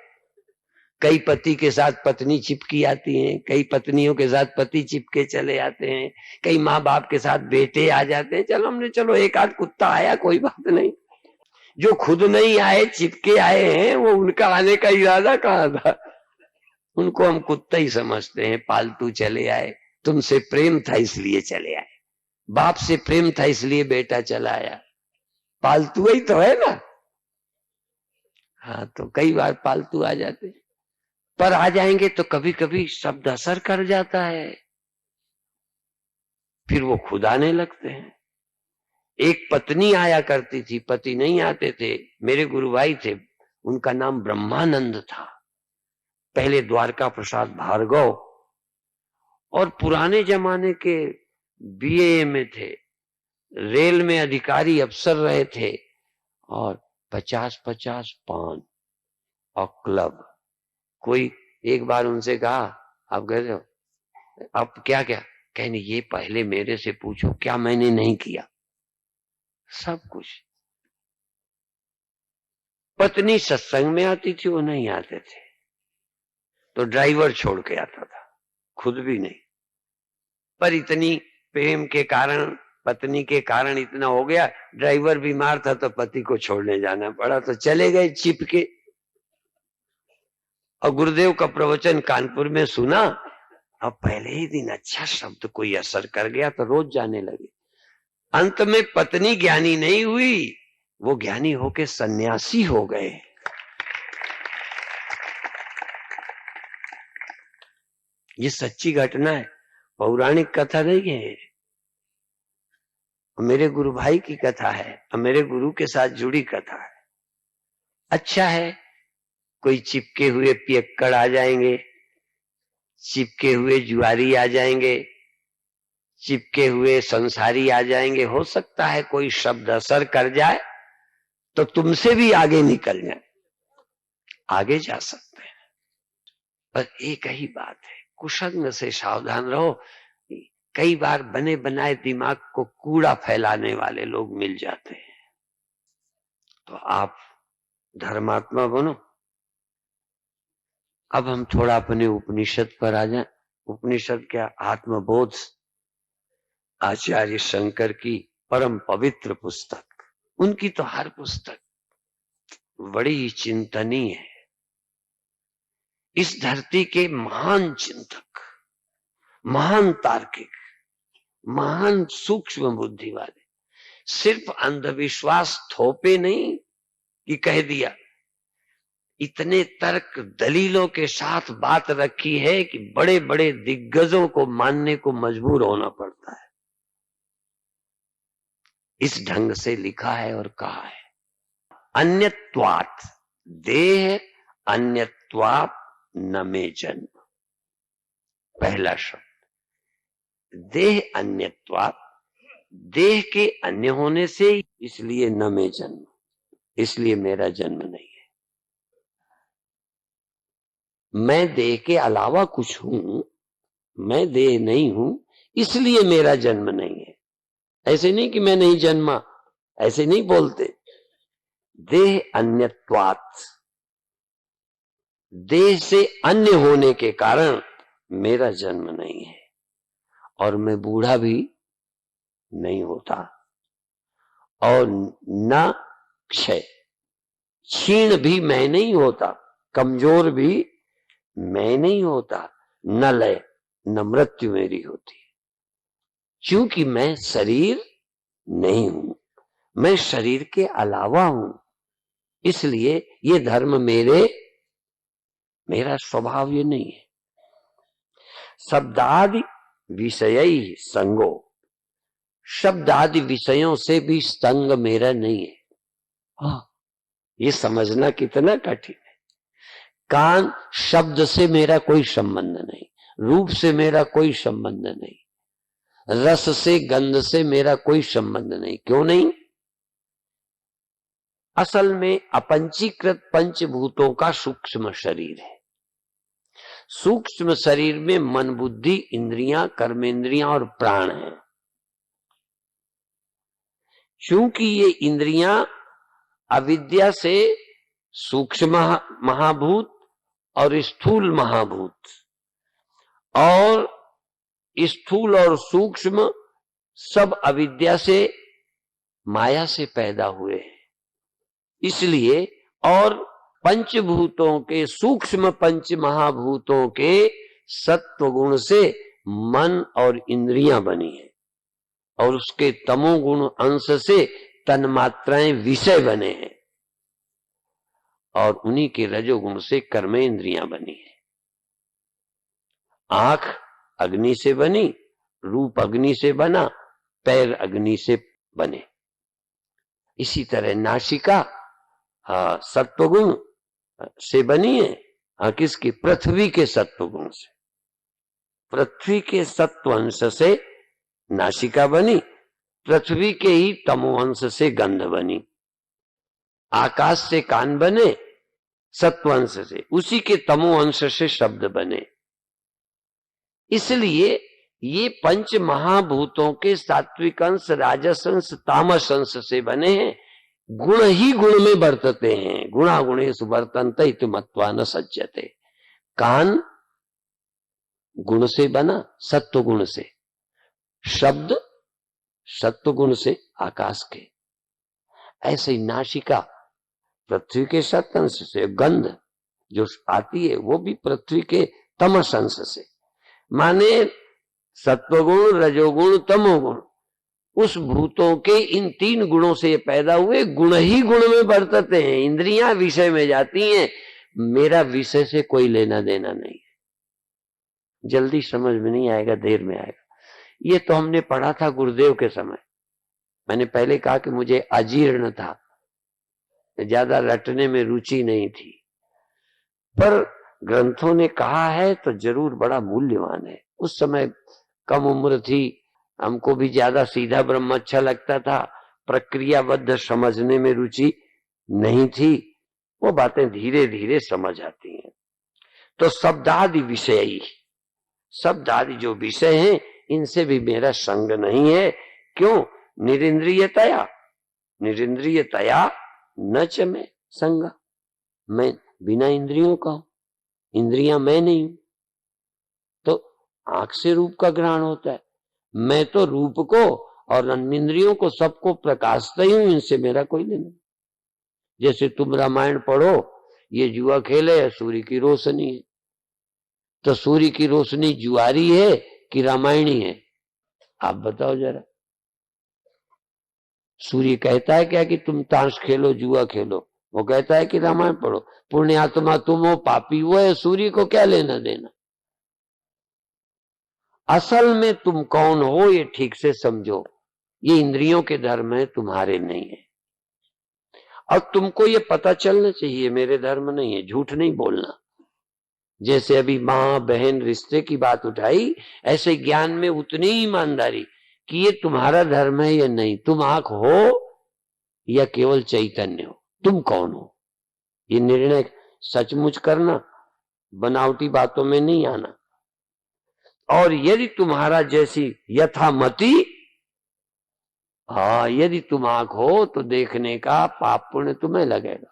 कई पति के साथ पत्नी चिपकी आती हैं, कई पत्नियों के साथ पति चिपके चले आते हैं, कई माँ बाप के साथ बेटे आ जाते हैं। चलो एक आध कुत्ता आया, कोई बात नहीं। जो खुद नहीं आए, चिपके आए हैं, वो उनका आने का इरादा कहाँ था? उनको हम कुत्ता ही समझते हैं, पालतू चले आए। तुमसे प्रेम था इसलिए चले आए, बाप से प्रेम था इसलिए बेटा चला आया। पालतू ही तो है ना। हाँ, तो कई बार पालतू आ जाते, पर आ जाएंगे तो कभी कभी शब्द असर कर जाता है, फिर वो खुद आने लगते हैं। एक पत्नी आया करती थी, पति नहीं आते थे। मेरे गुरु भाई थे, उनका नाम ब्रह्मानंद था, पहले द्वारका प्रसाद भार्गव, और पुराने जमाने के बीए में थे, रेल में अधिकारी अफसर रहे थे, और 50-50 पान और क्लब। कोई एक बार उनसे कहा, आप गए हो, आप क्या क्या कहने, ये पहले मेरे से पूछो क्या मैंने नहीं किया, सब कुछ। पत्नी सत्संग में आती थी, वो नहीं आते थे, तो ड्राइवर छोड़ के आता था, खुद भी नहीं। पर इतनी प्रेम के कारण, पत्नी के कारण इतना हो गया, ड्राइवर बीमार था तो पति को छोड़ने जाना पड़ा, तो चले गए चिपके। और गुरुदेव का प्रवचन कानपुर में सुना, अब पहले ही दिन अच्छा शब्द कोई असर कर गया तो रोज जाने लगे। अंत में पत्नी ज्ञानी नहीं हुई, वो ज्ञानी होके सन्यासी हो गए। ये सच्ची घटना है, पौराणिक कथा नहीं है, मेरे गुरु भाई की कथा है और मेरे गुरु के साथ जुड़ी कथा है। अच्छा है, कोई चिपके हुए पियक्कड़ आ जाएंगे, चिपके हुए जुआरी आ जाएंगे, चिपके हुए संसारी आ जाएंगे, हो सकता है कोई शब्द असर कर जाए तो तुमसे भी आगे निकल जाए, आगे जा सकते हैं। पर एक ही बात है, कुशल से सावधान रहो। कई बार बने बनाए दिमाग को कूड़ा फैलाने वाले लोग मिल जाते हैं, तो आप धर्मात्मा बनो। अब हम थोड़ा अपने उपनिषद पर आ जाएं। उपनिषद क्या, आत्मबोध, आचार्य शंकर की परम पवित्र पुस्तक। उनकी तो हर पुस्तक बड़ी चिंतनीय है। इस धरती के महान चिंतक, महान तार्किक, महान सूक्ष्म बुद्धि वाले, सिर्फ अंधविश्वास थोपे नहीं कि कह दिया, इतने तर्क दलीलों के साथ बात रखी है कि बड़े बड़े दिग्गजों को मानने को मजबूर होना पड़ता है। इस ढंग से लिखा है और कहा है, अन्यत्वात् देह अन्यत्वात् न मे जन्म। पहला शब्द, देह अन्यत्वात्, देह के अन्य होने से इसलिए न मे जन्म, इसलिए मेरा जन्म नहीं है। मैं देह के अलावा कुछ हूं, मैं देह नहीं हूं, इसलिए मेरा जन्म नहीं है। ऐसे नहीं कि मैं नहीं जन्मा, ऐसे नहीं बोलते। देह अन्यत्वात्, देह से अन्य होने के कारण मेरा जन्म नहीं है और मैं बूढ़ा भी नहीं होता और न क्षय, क्षीण भी मैं नहीं होता, कमजोर भी मैं नहीं होता, न लय न मृत्यु मेरी होती, क्योंकि मैं शरीर नहीं हूं, मैं शरीर के अलावा हूं। इसलिए ये धर्म मेरा स्वभाव ये नहीं है। शब्दादि विषय संगो, शब्द आदि विषयों से भी संग मेरा नहीं है। हाँ, ये समझना कितना कठिन है। कान, शब्द से मेरा कोई संबंध नहीं, रूप से मेरा कोई संबंध नहीं, रस से गंध से मेरा कोई संबंध नहीं। क्यों नहीं? असल में अपंचीकृत पंचभूतों का सूक्ष्म शरीर है। सूक्ष्म शरीर में मन, बुद्धि, इंद्रियां, कर्मेंद्रियां और प्राण है। क्योंकि ये इंद्रियां अविद्या से सूक्ष्म महाभूत और स्थूल महाभूत, और स्थूल और सूक्ष्म सब अविद्या से, माया से पैदा हुए हैं। इसलिए और पंचभूतों के, सूक्ष्म पंच महाभूतों के सत्व गुण से मन और इंद्रियां बनी है, और उसके तमोगुण अंश से तन्मात्राएं विषय बने हैं, और उन्हीं के रजोगुण से कर्मेंद्रियां बनी है। आंख अग्नि से बनी, रूप अग्नि से बना, पैर अग्नि से बने। इसी तरह नासिका सत्वगुण से बनी है। किसकी? पृथ्वी के सत्वगुण से, पृथ्वी के सत्व अंश से नासिका बनी, पृथ्वी के ही तमो अंश से गंध बनी। आकाश से कान बने सत्व अंश से, उसी के तमो अंश से शब्द बने। इसलिए ये पंच महाभूतों के सात्विक अंश, राजस अंश, तामस अंश से बने हैं। गुण ही गुण में बरतते हैं, गुणा गुणेषु वर्तन्ते इति मत्वा न सज्जते। कान गुण से बना, सत्व गुण से, शब्द सत्व गुण से आकाश के। ऐसे ही नासिका पृथ्वी के सत्व अंश से, गंध जो आती है वो भी पृथ्वी के तमस अंश से। माने सत्वगुण, रजोगुण, तमोगुण, उस भूतों के इन तीन गुणों से ये पैदा हुए, गुण ही गुण में बरतते हैं। इंद्रियां विषय में जाती हैं, मेरा विषय से कोई लेना देना नहीं है। जल्दी समझ में नहीं आएगा, देर में आएगा। ये तो हमने पढ़ा था गुरुदेव के समय। मैंने पहले कहा कि मुझे अजीर्ण था, ज्यादा रटने में रुचि नहीं थी, पर ग्रंथों ने कहा है तो जरूर बड़ा मूल्यवान है। उस समय कम उम्र थी, हमको भी ज्यादा सीधा ब्रह्म अच्छा लगता था, प्रक्रियाबद्ध समझने में रुचि नहीं थी। वो बातें धीरे धीरे समझ आती हैं। तो शब्दादि विषयी, शब्द आदि जो विषय हैं, इनसे भी मेरा संग नहीं है। क्यों? निरिंद्रियतया, निरिंद्रियतया न च में संग, मैं बिना इंद्रियों का हूं, इंद्रियां मैं नहीं हूं। तो आंख से रूप का ग्रहण होता है, मैं तो रूप को और इंद्रियों को सबको प्रकाशता ही हूं, इनसे मेरा कोई लेना। जैसे तुम रामायण पढ़ो, ये जुआ खेले है, सूर्य की रोशनी है, तो सूर्य की रोशनी जुआरी है कि रामायणी है? आप बताओ जरा। सूर्य कहता है क्या कि तुम ताश खेलो, जुआ खेलो? वो कहता है कि रामायण पढ़ो। पुण्य आत्मा तुम हो, पापी वो है, सूर्य को क्या लेना देना? असल में तुम कौन हो ये ठीक से समझो। ये इंद्रियों के धर्म है, तुम्हारे नहीं है। और तुमको ये पता चलना चाहिए मेरे धर्म नहीं है, झूठ नहीं बोलना। जैसे अभी माँ बहन रिश्ते की बात उठाई, ऐसे ज्ञान में उतनी ईमानदारी कि ये तुम्हारा धर्म है या नहीं, तुम आंख हो या केवल चैतन्य हो, तुम कौन हो, ये निर्णय सचमुच करना, बनावटी बातों में नहीं आना। और यदि तुम्हारा जैसी यथामति, यदि तुम आंख हो तो देखने का पाप पुण्य तुम्हें लगेगा।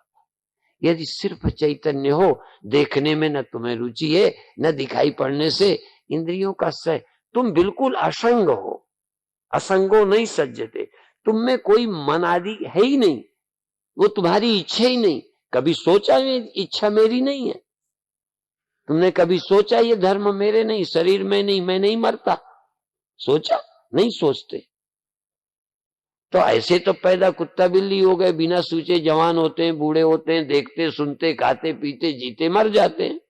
यदि सिर्फ चैतन्य हो, देखने में न तुम्हें रुचि है, न दिखाई पड़ने से इंद्रियों का सह, तुम बिल्कुल असंग हो। असंगो नहीं सज्जते, तुम में कोई मन आदि है ही नहीं, वो तुम्हारी इच्छा ही नहीं। कभी सोचा ये इच्छा मेरी नहीं है? तुमने कभी सोचा ये धर्म मेरे नहीं, शरीर में नहीं, मैं नहीं मरता? सोचा? नहीं सोचते। तो ऐसे तो पैदा कुत्ता बिल्ली हो गए, बिना सोचे जवान होते हैं, बूढ़े होते हैं, देखते सुनते खाते पीते जीते मर जाते हैं।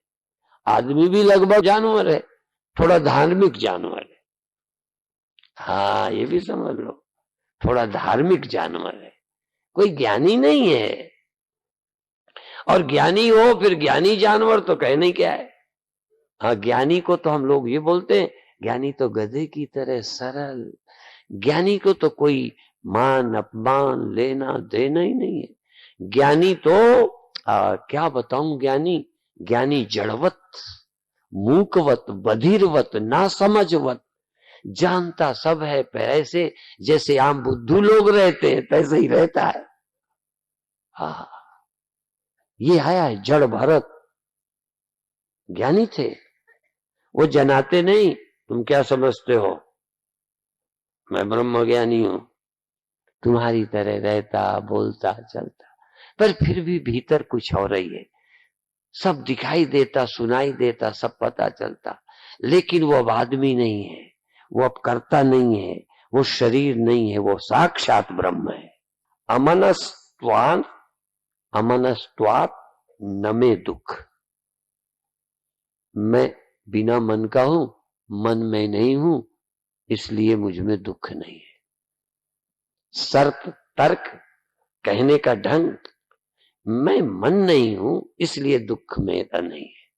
आदमी भी लगभग जानवर है, थोड़ा धार्मिक जानवर है। हाँ, ये भी समझ लो, थोड़ा धार्मिक जानवर है, कोई ज्ञानी नहीं है। और ज्ञानी हो फिर ज्ञानी जानवर तो कहने क्या है। हाँ, ज्ञानी को तो हम लोग ये बोलते हैं, ज्ञानी तो गधे की तरह सरल। ज्ञानी को तो कोई मान अपमान लेना देना ही नहीं है। ज्ञानी तो क्या बताऊं, ज्ञानी जड़वत, मूकवत, बधिरवत, ना समझवत, जानता सब है पर ऐसे जैसे आम बुद्धू लोग रहते हैं तैसे ही रहता है। हाँ, ये आया है जड़ भरत। ज्ञानी थे, वो जनाते नहीं, तुम क्या समझते हो, मैं ब्रह्म ज्ञानी हूं, तुम्हारी तरह रहता बोलता चलता, पर फिर भी भीतर कुछ हो रही है। सब दिखाई देता सुनाई देता सब पता चलता, लेकिन वो अब आदमी नहीं है, वो अब कर्ता नहीं है, वो शरीर नहीं है, वो साक्षात ब्रह्म है। अमनस्त्वात् नमे दुख। मैं बिना मन का हूं, मन में नहीं हूं, इसलिए मुझ में दुख नहीं है। शर्त तर्क कहने का ढंग, मैं मन नहीं हूं इसलिए दुख मेरा नहीं है।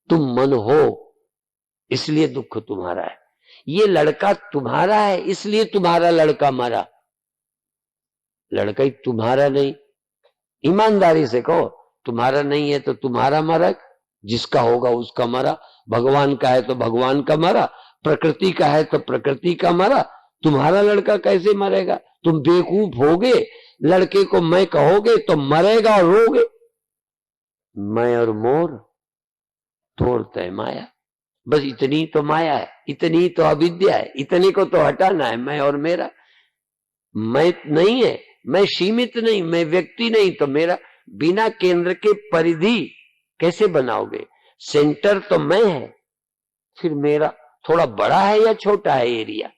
तुम मन हो इसलिए दुख तुम्हारा है। ये लड़का तुम्हारा है इसलिए तुम्हारा लड़का मरा, लड़का ही तुम्हारा नहीं। ईमानदारी से कहो, तुम्हारा नहीं है तो तुम्हारा मरा, जिसका होगा उसका मरा। भगवान का है तो भगवान का मरा, प्रकृति का है तो प्रकृति का मरा। तुम्हारा लड़का कैसे मरेगा? तुम बेवकूफ होगे, लड़के को मैं कहोगे तो मरेगा और रोगे। मैं और मोर तोड़ते माया, बस इतनी तो माया है, इतनी तो अविद्या है, इतने को तो हटाना है। मैं और मेरा, मैं नहीं है, मैं सीमित नहीं, मैं व्यक्ति नहीं, तो मेरा बिना केंद्र के परिधि कैसे बनाओगे? सेंटर तो मैं है, फिर मेरा थोड़ा बड़ा है या छोटा है एरिया?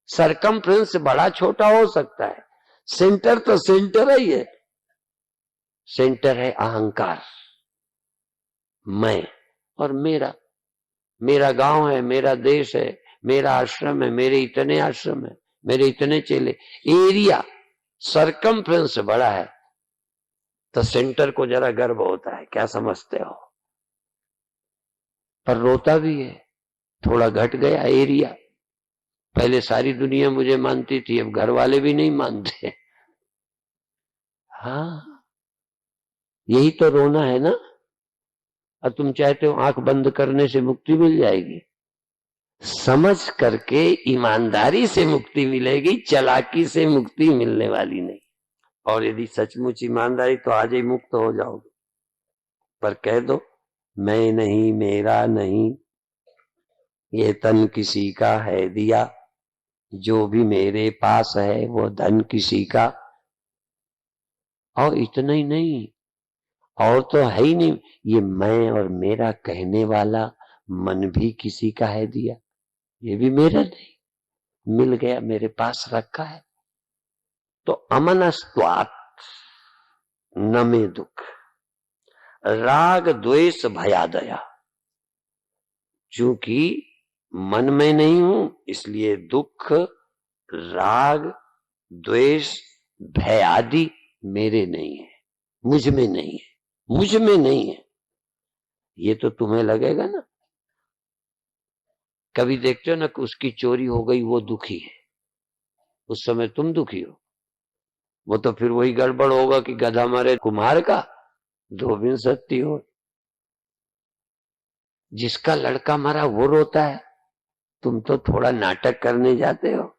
सरकमफ्रेंस बड़ा छोटा हो सकता है, सेंटर तो सेंटर ही है। सेंटर है अहंकार, मैं और मेरा। मेरा गांव है, मेरा देश है, मेरा आश्रम है, मेरे इतने आश्रम है, मेरे इतने चेले। एरिया सरकमफ्रेंस बड़ा है तो सेंटर को जरा गर्व होता है, क्या समझते हो? पर रोता भी है, थोड़ा घट गया एरिया। पहले सारी दुनिया मुझे मानती थी, अब घर वाले भी नहीं मानते। हाँ, यही तो रोना है ना। और तुम चाहते हो आंख बंद करने से मुक्ति मिल जाएगी? समझ करके ईमानदारी से मुक्ति मिलेगी, चालाकी से मुक्ति मिलने वाली नहीं। और यदि सचमुच ईमानदारी तो आज ही मुक्त हो जाओगे। पर कह दो मैं नहीं, मेरा नहीं, ये तन किसी का है दिया, जो भी मेरे पास है वो धन किसी का। और इतना ही नहीं, और तो है ही नहीं, ये मैं और मेरा कहने वाला मन भी किसी का है दिया, ये भी मेरा नहीं, मिल गया, मेरे पास रखा है। तो अमनस्त्वात् न में दुख, राग द्वेष भयादया। चूंकि मन में नहीं हूं इसलिए दुख, राग, द्वेष, भय आदि मेरे नहीं है, मुझ में नहीं है, मुझ में नहीं है। ये तो तुम्हें लगेगा ना, कभी देखते हो ना कि उसकी चोरी हो गई वो दुखी है, उस समय तुम दुखी हो। वो तो फिर वही गड़बड़ होगा कि गधा मारे कुम्हार का, धोबिन सत्ती हो। जिसका लड़का मरा वो रोता है, तुम तो थोड़ा नाटक करने जाते हो।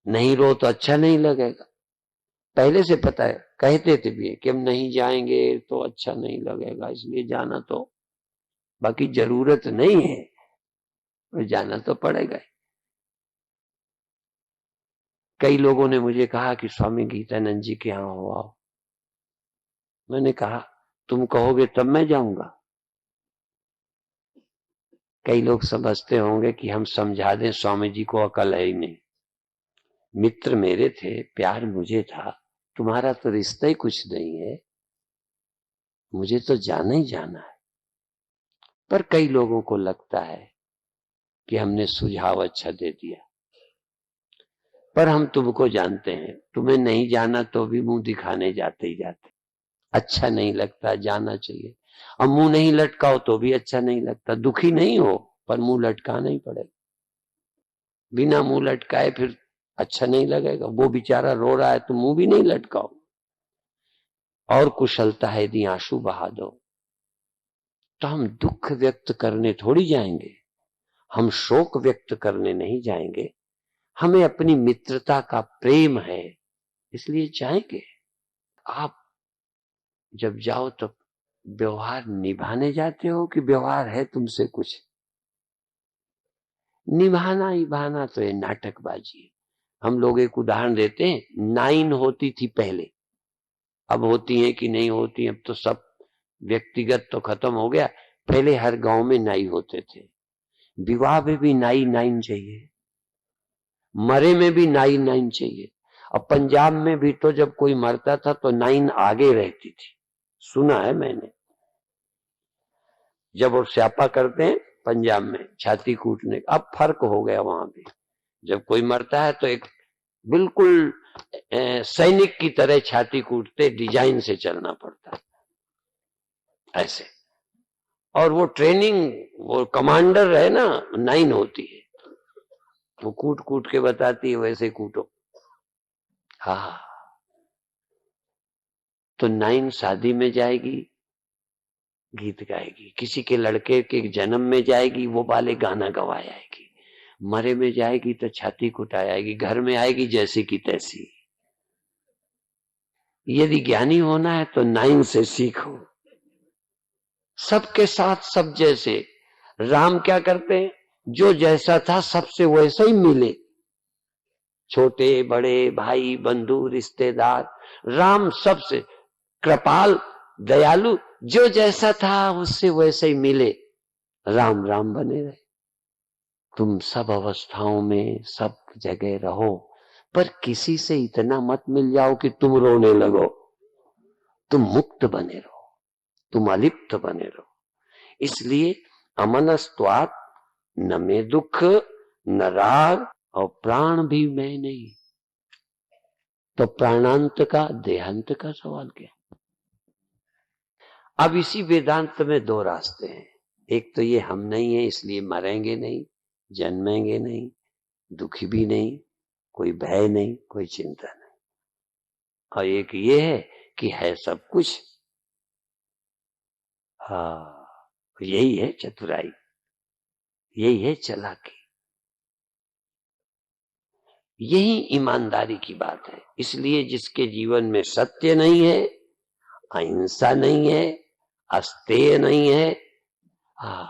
नहीं रो तो अच्छा नहीं लगेगा। पहले से पता है, कहते थे भी कि हम नहीं जाएंगे तो अच्छा नहीं लगेगा, इसलिए जाना तो, बाकी जरूरत नहीं है तो जाना तो पड़ेगा। कई लोगों ने मुझे कहा कि स्वामी गीतानंद जी के यहां हो आओ। मैंने कहा तुम कहोगे तब मैं जाऊंगा। कई लोग समझते होंगे कि हम समझा दें, स्वामी जी को अकल है ही नहीं। मित्र मेरे थे, प्यार मुझे था, तुम्हारा तो रिश्ता ही कुछ नहीं है, मुझे तो जाना ही जाना है। पर कई लोगों को लगता है कि हमने सुझाव अच्छा दे दिया। पर हम तुमको जानते हैं, तुम्हें नहीं जाना तो भी मुंह दिखाने जाते ही जाते। अच्छा नहीं लगता, जाना चाहिए। अब मुंह नहीं लटकाओ तो भी अच्छा नहीं लगता, दुखी नहीं हो पर मुंह लटकाना ही पड़ेगा। बिना मुंह लटकाए फिर अच्छा नहीं लगेगा। वो बेचारा रो रहा है तो मुंह भी नहीं लटकाओ। और कुशलता है यदि आंसू बहा दो तो हम दुख व्यक्त करने थोड़ी जाएंगे, हम शोक व्यक्त करने नहीं जाएंगे। हमें अपनी मित्रता का प्रेम है इसलिए जाएंगे। आप जब जाओ तो व्यवहार निभाने जाते हो कि व्यवहार है तुमसे कुछ? निभाना निभाना तो ये नाटकबाजी है। हम लोग एक उदाहरण देते हैं, नाइन होती थी पहले, अब होती है कि नहीं होती, अब तो सब व्यक्तिगत तो खत्म हो गया। पहले हर गांव में नाई होते थे। विवाह में भी नाई नाइन चाहिए, मरे में भी नाई नाइन चाहिए। अब पंजाब में भी तो जब कोई मरता था तो नाइन आगे रहती थी, सुना है मैंने। जब वो स्यापा करते हैं पंजाब में छाती कूटने, अब फर्क हो गया वहां भी। जब कोई मरता है तो एक बिल्कुल सैनिक की तरह छाती कूटते, डिजाइन से चलना पड़ता है ऐसे। और वो ट्रेनिंग, वो कमांडर है ना, नाइन होती है, वो कूट कूट के बताती है वैसे कूटो। हाँ, तो नाइन शादी में जाएगी, गीत गाएगी, किसी के लड़के के जन्म में जाएगी, वो वाले गाना गवाए आएगी, मरे में जाएगी तो छाती कुटाई आएगी, घर में आएगी जैसी की तैसी। यदि ज्ञानी होना है तो नाइन से सीखो, सबके साथ सब जैसे। राम क्या करते हैं, जो जैसा था सबसे वैसा ही मिले, छोटे बड़े भाई बंधु रिश्तेदार, राम सबसे कृपाल दयालु, जो जैसा था उससे वैसे ही मिले, राम राम बने रहे। तुम सब अवस्थाओं में सब जगह रहो, पर किसी से इतना मत मिल जाओ कि तुम रोने लगो। तुम मुक्त बने रहो, तुम अलिप्त बने रहो। इसलिए अमनस्त्वात्, न में दुख न राग, और प्राण भी मैं नहीं। तो प्राणांत का देहांत का सवाल क्या? अब इसी वेदांत में दो रास्ते हैं। एक तो ये हम नहीं है इसलिए मरेंगे नहीं, जन्मेंगे नहीं, दुखी भी नहीं, कोई भय नहीं, कोई चिंता नहीं। और एक ये है कि है सब कुछ। हाँ, यही है चतुराई, यही है चालाकी, यही ईमानदारी की बात है। इसलिए जिसके जीवन में सत्य नहीं है, अहिंसा नहीं है, अस्तेय नहीं है, हाँ,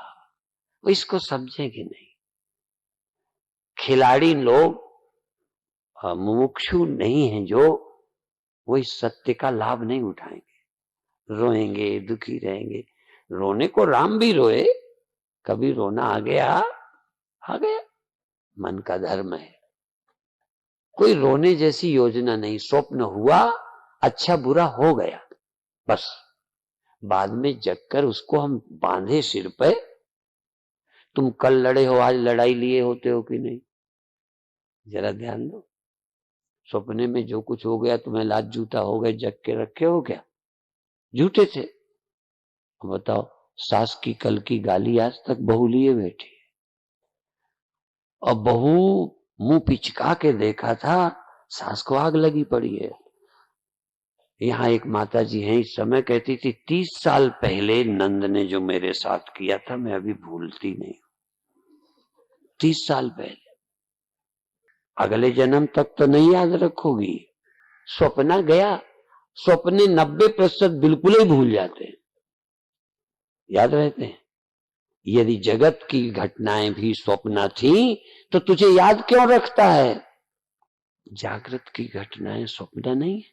वो इसको समझेंगे नहीं। खिलाड़ी लोग मुमुक्षु नहीं हैं जो, वो इस सत्य का लाभ नहीं उठाएंगे, रोएंगे, दुखी रहेंगे। रोने को राम भी रोए, कभी रोना आ गया, आ गया, मन का धर्म है। कोई रोने जैसी योजना नहीं, स्वप्न हुआ, अच्छा बुरा हो गया, बस। बाद में जगकर उसको हम बांधे सिर पे। तुम कल लड़े हो, आज लड़ाई लिए होते हो कि नहीं, जरा ध्यान दो। सपने में जो कुछ हो गया तुम्हें लाज जूता हो गए, जग के रखे हो क्या? झूठे थे। बताओ, सास की कल की गाली आज तक बहू लिए बैठी, और बहू मुंह पिचका के देखा था, सास को आग लगी पड़ी है। यहाँ एक माता जी हैं, इस समय कहती थी 30 साल पहले नंद ने जो मेरे साथ किया था मैं अभी भूलती नहीं। 30 साल पहले, अगले जन्म तक तो नहीं याद रखोगी, स्वप्न गया, स्वप्ने 90% बिल्कुल ही भूल जाते हैं, याद रहते हैं। यदि जगत की घटनाएं भी स्वप्न थी तो तुझे याद क्यों रखता है? जागृत की घटनाएं स्वप्न नहीं है।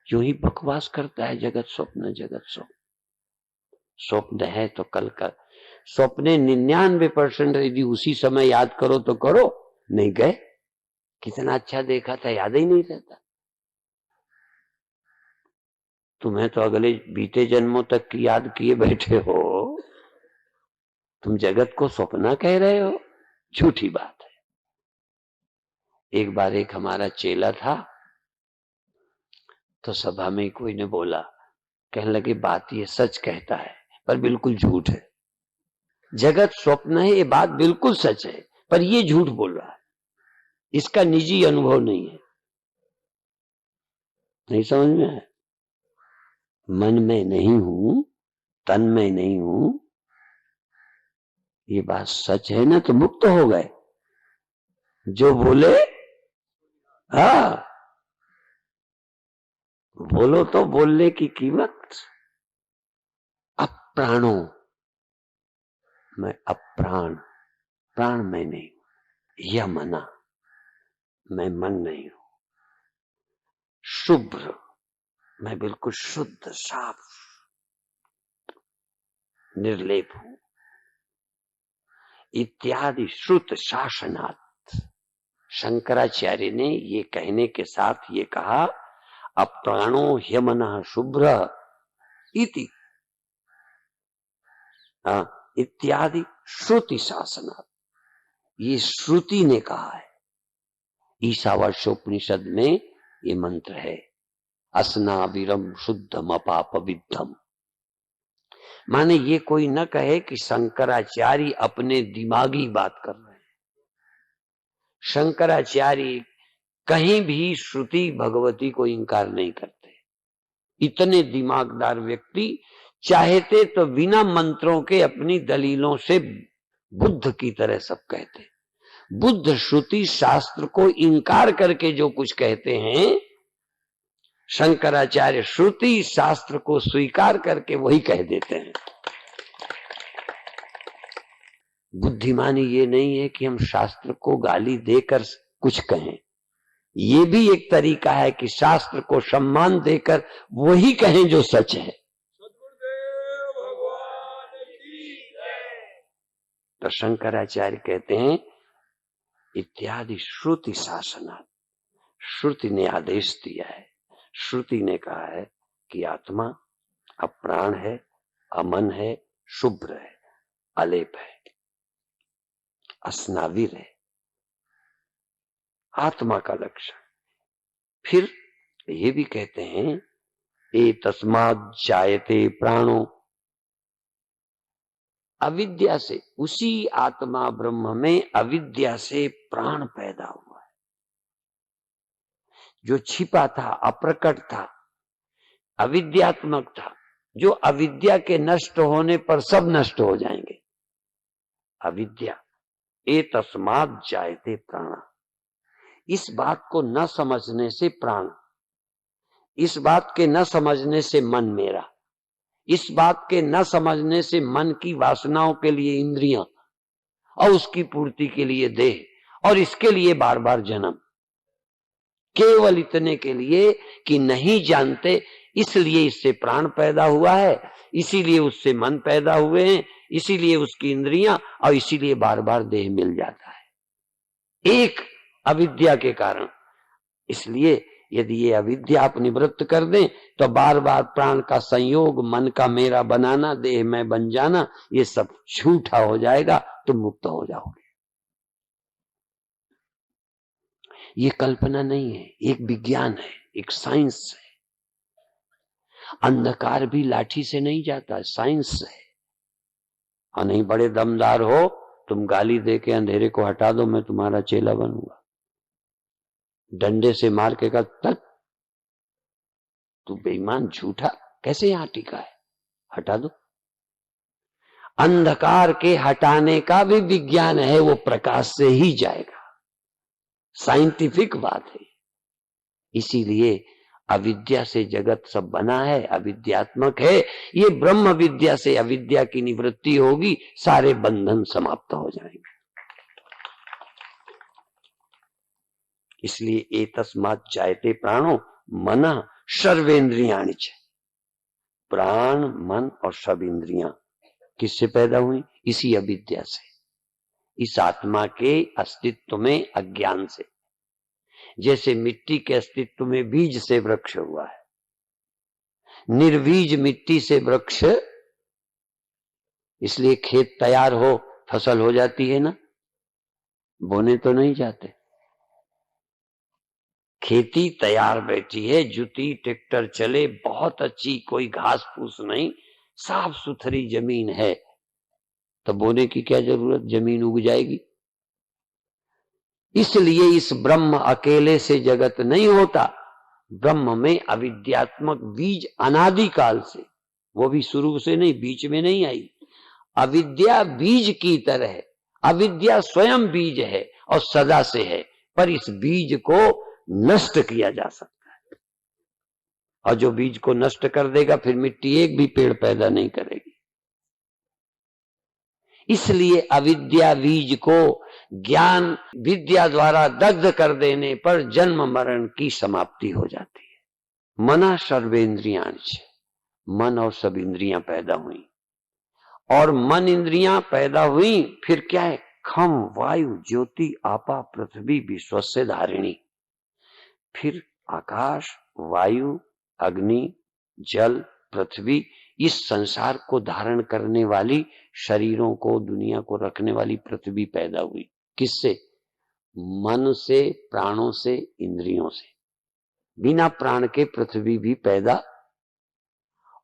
यूं ही बकवास करता है जगत स्वप्न, जगत स्वप्न। स्वप्न है तो कल का स्वप्ने 99% यदि उसी समय याद करो तो करो, नहीं गए, कितना अच्छा देखा था याद ही नहीं रहता। तुम्हें तो अगले बीते जन्मों तक की याद किए बैठे हो, तुम जगत को स्वप्न कह रहे हो, झूठी बात है। एक बार एक हमारा चेला था, तो सभा में कोई ने बोला, कहने लगे बात ये सच कहता है पर बिल्कुल झूठ है। जगत स्वप्न है ये बात बिल्कुल सच है, पर ये झूठ बोल रहा है, इसका निजी अनुभव नहीं है। नहीं समझ में आया? मन में नहीं हूं, तन में नहीं हूं, ये बात सच है ना, तो मुक्त हो गए। जो बोले हाँ, बोलो तो बोलने की कीमत। अप्राणो, मैं अप्राण, प्राण मैं नहीं हूं। यह मना, मैं मन नहीं हूं। शुभ्र, मैं बिल्कुल शुद्ध साफ निर्लेप हूं। इत्यादि श्रुत शासनात्, शंकराचार्य ने ये कहने के साथ ये कहा, अप्राणो ह्यमनः शुभ्र इति इत्यादि श्रुति शासनात्, ये श्रुति ने कहा है। ईशावास्योपनिषद में ये मंत्र है, अस्नाविरम शुद्धम अपाप विद्धम। माने ये कोई न कहे कि शंकराचार्य अपने दिमागी बात कर रहे हैं। शंकराचार्य कहीं भी श्रुति भगवती को इंकार नहीं करते। इतने दिमागदार व्यक्ति चाहते तो बिना मंत्रों के अपनी दलीलों से बुद्ध की तरह सब कहते। बुद्ध श्रुति शास्त्र को इंकार करके जो कुछ कहते हैं, शंकराचार्य श्रुति शास्त्र को स्वीकार करके वही कह देते हैं। बुद्धिमानी ये नहीं है कि हम शास्त्र को गाली देकर कुछ कहें, ये भी एक तरीका है कि शास्त्र को सम्मान देकर वही कहें जो सच है। तो शंकराचार्य कहते हैं इत्यादि श्रुति शासनात्, श्रुति ने आदेश दिया है, श्रुति ने कहा है कि आत्मा अप्राण है, अमन है, शुभ्र है, अलेप है, अस्नाविर है, आत्मा का लक्षण। फिर ये भी कहते हैं ए तस्मात् जायते प्राणो, अविद्या से, उसी आत्मा ब्रह्म में अविद्या से प्राण पैदा हुआ है। जो छिपा था, अप्रकट था, अविद्यात्मक था, जो अविद्या के नष्ट होने पर सब नष्ट हो जाएंगे। अविद्या, ए तस्मात् जायते प्राण, इस बात को न समझने से प्राण, इस बात के न समझने से मन मेरा, इस बात के न समझने से मन की वासनाओं के लिए इंद्रियां, और उसकी पूर्ति के लिए देह, और इसके लिए बार बार जन्म, केवल इतने के लिए कि नहीं जानते, इसलिए इससे प्राण पैदा हुआ है, इसीलिए उससे मन पैदा हुए हैं, इसीलिए उसकी इंद्रियां, और इसीलिए बार बार देह मिल जाता है, एक अविद्या के कारण। इसलिए यदि ये अविद्या आप निवृत्त कर दें तो बार बार प्राण का संयोग, मन का मेरा बनाना, देह में बन जाना, ये सब झूठा हो जाएगा, तुम मुक्त हो जाओगे। ये कल्पना नहीं है, एक विज्ञान है, एक साइंस है। अंधकार भी लाठी से नहीं जाता, साइंस है। और नहीं बड़े दमदार हो, तुम गाली दे के अंधेरे को हटा दो, मैं तुम्हारा चेला बनूंगा। डंडे से मार के कहा तक तू बेईमान झूठा कैसे यहां टिका है, हटा दो। अंधकार के हटाने का भी विज्ञान है, वो प्रकाश से ही जाएगा, साइंटिफिक बात है। इसीलिए अविद्या से जगत सब बना है, अविद्यात्मक है। ये ब्रह्म विद्या से अविद्या की निवृत्ति होगी, सारे बंधन समाप्त हो जाएंगे। इसलिए एतस्मात् जायते प्राणो मनः सर्वेन्द्रियाणि च। प्राण, मन और सब इंद्रियां किससे पैदा हुई? इसी अविद्या से, इस आत्मा के अस्तित्व में अज्ञान से। जैसे मिट्टी के अस्तित्व में बीज से वृक्ष हुआ है, निर्बीज मिट्टी से वृक्ष, इसलिए खेत तैयार हो फसल हो जाती है ना, बोने तो नहीं जाते। खेती तैयार बैठी है, जुती ट्रैक्टर चले, बहुत अच्छी, कोई घास फूस नहीं, साफ सुथरी जमीन है, तो बोने की क्या जरूरत, जमीन उग जाएगी। इसलिए इस ब्रह्म अकेले से जगत नहीं होता। ब्रह्म में अविद्यात्मक बीज अनादिकाल से, वो भी शुरू से नहीं, बीच में नहीं आई। अविद्या बीज की तरह है, अविद्या स्वयं बीज है और सदा से है, पर इस बीज को नष्ट किया जा सकता है। और जो बीज को नष्ट कर देगा, फिर मिट्टी एक भी पेड़ पैदा नहीं करेगी। इसलिए अविद्या बीज को ज्ञान विद्या द्वारा दग्ध कर देने पर जन्म मरण की समाप्ति हो जाती है। मना सर्वेन्द्रियांश, मन और सब इंद्रियां पैदा हुई, और मन इंद्रियां पैदा हुई, फिर क्या है? खम, वायु, ज्योति, आपा, पृथ्वी, विश्वस्य धारिणी। फिर आकाश, वायु, अग्नि, जल, पृथ्वी, इस संसार को धारण करने वाली, शरीरों को, दुनिया को रखने वाली पृथ्वी पैदा हुई। किससे? मन से, प्राणों से, इंद्रियों से। बिना प्राण के पृथ्वी भी पैदा,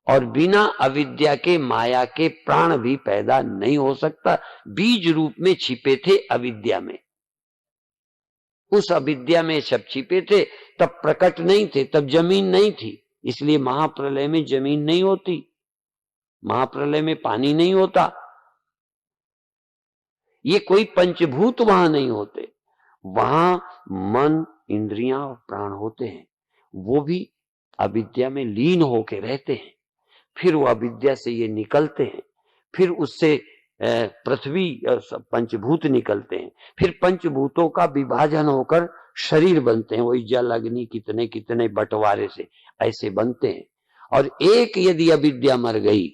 और बिना अविद्या के, माया के प्राण भी पैदा नहीं हो सकता। बीज रूप में छिपे थे अविद्या में, उस अविद्या में सब छिपे थे, तब प्रकट नहीं थे, तब जमीन नहीं थी। इसलिए महाप्रलय में जमीन नहीं होती, महाप्रलय में पानी नहीं होता, ये कोई पंचभूत वहां नहीं होते। वहां मन, इंद्रियां और प्राण होते हैं, वो भी अविद्या में लीन होके रहते हैं। फिर वो अविद्या से ये निकलते हैं, फिर उससे पृथ्वी पंचभूत निकलते हैं, फिर पंचभूतों का विभाजन होकर शरीर बनते हैं, वही जल, अग्नि, कितने कितने बंटवारे से ऐसे बनते हैं। और एक यदि अविद्या मर गई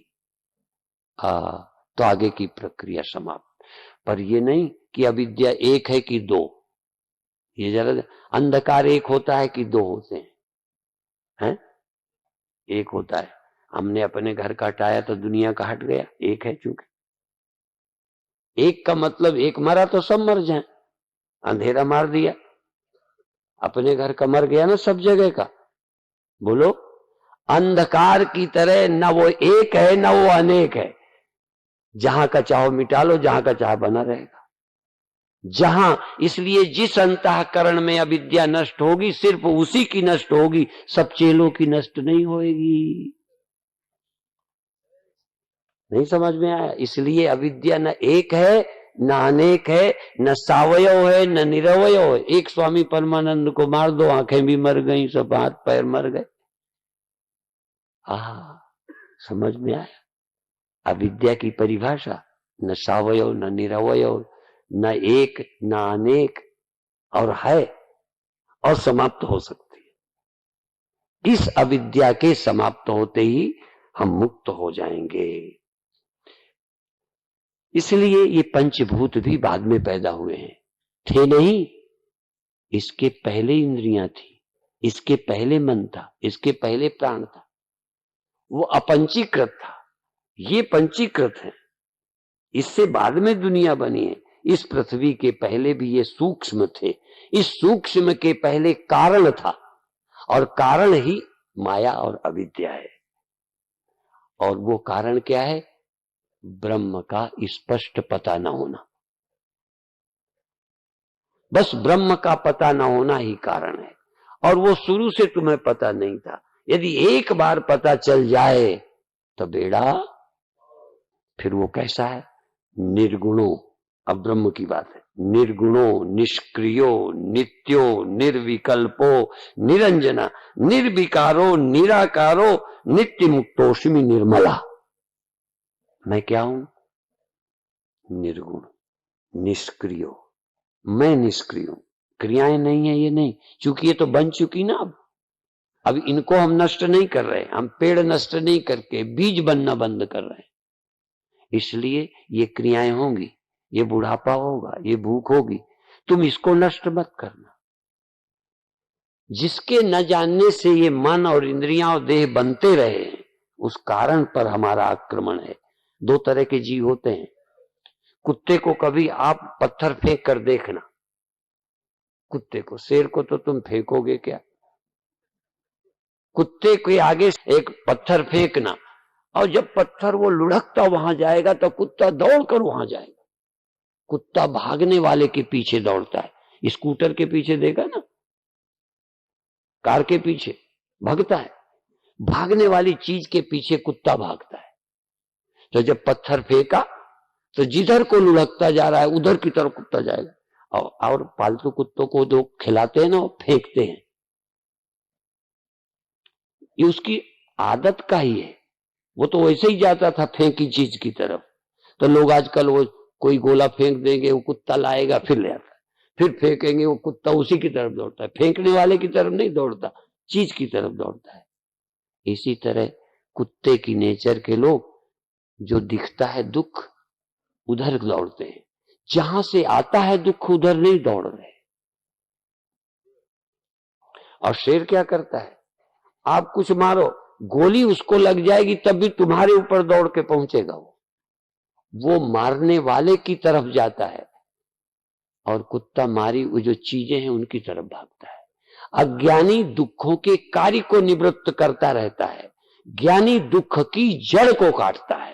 तो आगे की प्रक्रिया समाप्त। पर ये नहीं कि अविद्या एक है कि दो, ये जरा, अंधकार एक होता है कि दो होते हैं? एक होता है। हमने अपने घर का हटाया तो दुनिया का हट गया, एक है। चूंकि एक का मतलब एक मरा तो सब मर जाए, अंधेरा मार दिया, अपने घर का मर गया ना सब जगह का। बोलो, अंधकार की तरह न वो एक है न वो अनेक है, जहां का चाहो मिटा लो, जहां का चाहो बना रहेगा। जहां, इसलिए जिस अंतःकरण में अविद्या नष्ट होगी, सिर्फ उसी की नष्ट होगी, सब चेलों की नष्ट नहीं होगी। नहीं समझ में आया? इसलिए अविद्या न एक है न अनेक है, न सावयव है न निरवयव है। एक स्वामी परमानंद को मार दो, आंखें भी मर गई, सब हाथ पैर मर गए। समझ में आया? अविद्या की परिभाषा, न सावयव न निरवयव, न एक न अनेक, और है और समाप्त हो सकती है। इस अविद्या के समाप्त होते ही हम मुक्त हो जाएंगे। इसलिए ये पंचभूत भी बाद में पैदा हुए हैं, थे नहीं। इसके पहले इंद्रियां थी, इसके पहले मन था, इसके पहले प्राण था, वो अपंचीकृत था, ये पंचीकृत है। इससे बाद में दुनिया बनी है। इस पृथ्वी के पहले भी ये सूक्ष्म थे, इस सूक्ष्म के पहले कारण था, और कारण ही माया और अविद्या है। और वो कारण क्या है? ब्रह्म का स्पष्ट पता न होना। बस ब्रह्म का पता न होना ही कारण है, और वो शुरू से तुम्हें पता नहीं था। यदि एक बार पता चल जाए तो बेड़ा, फिर वो कैसा है? निर्गुणों। अब ब्रह्म की बात है, निर्गुणो निष्क्रियो नित्यो निर्विकल्पो निरंजना निर्विकारो निराकारो नित्य मुक्तोष्मि निर्मला। मैं क्या हूं? निर्गुण निष्क्रियो। मैं निष्क्रिय हूं, क्रियाएं नहीं है ये नहीं, क्योंकि ये तो बन चुकी ना। अब इनको हम नष्ट नहीं कर रहे, हम पेड़ नष्ट नहीं करके बीज बनना बंद कर रहे हैं। इसलिए ये क्रियाएं होंगी, ये बुढ़ापा होगा, ये भूख होगी, तुम इसको नष्ट मत करना। जिसके न जानने से ये मन और इंद्रियां और देह बनते रहे, उस कारण पर हमारा आक्रमण है। दो तरह के जीव होते हैं। कुत्ते को कभी आप पत्थर फेंक कर देखना, कुत्ते को। शेर को तो तुम फेंकोगे क्या? कुत्ते के आगे एक पत्थर फेंकना, और जब पत्थर वो लुढ़कता वहां जाएगा तो कुत्ता दौड़कर वहां जाएगा। कुत्ता भागने वाले के पीछे दौड़ता है। स्कूटर के पीछे देखा ना, कार के पीछे भागता है, भागने वाली चीज के पीछे कुत्ता भागता है। तो जब पत्थर फेंका तो जिधर को लुढ़कता जा रहा है उधर की तरफ कुत्ता जाएगा। और पालतू कुत्तों को जो खिलाते हैं ना, वो फेंकते हैं, ये उसकी आदत का ही है। वो तो वैसे ही जाता था फेंकी चीज की तरफ। तो लोग आजकल वो कोई गोला फेंक देंगे, वो कुत्ता लाएगा फिर ले आता है, फिर फेंकेंगे, वो कुत्ता उसी की तरफ दौड़ता है, फेंकने वाले की तरफ नहीं दौड़ता, चीज की तरफ दौड़ता है। इसी तरह कुत्ते की नेचर के लोग, जो दिखता है दुख उधर दौड़ते हैं, जहां से आता है दुख उधर नहीं दौड़ रहे। और शेर क्या करता है? आप कुछ मारो, गोली उसको लग जाएगी तब भी तुम्हारे ऊपर दौड़ के पहुंचेगा। वो मारने वाले की तरफ जाता है, और कुत्ता मारी वो जो चीजें हैं उनकी तरफ भागता है। अज्ञानी दुखों के कार्य को निवृत्त करता रहता है, ज्ञानी दुख की जड़ को काटता है।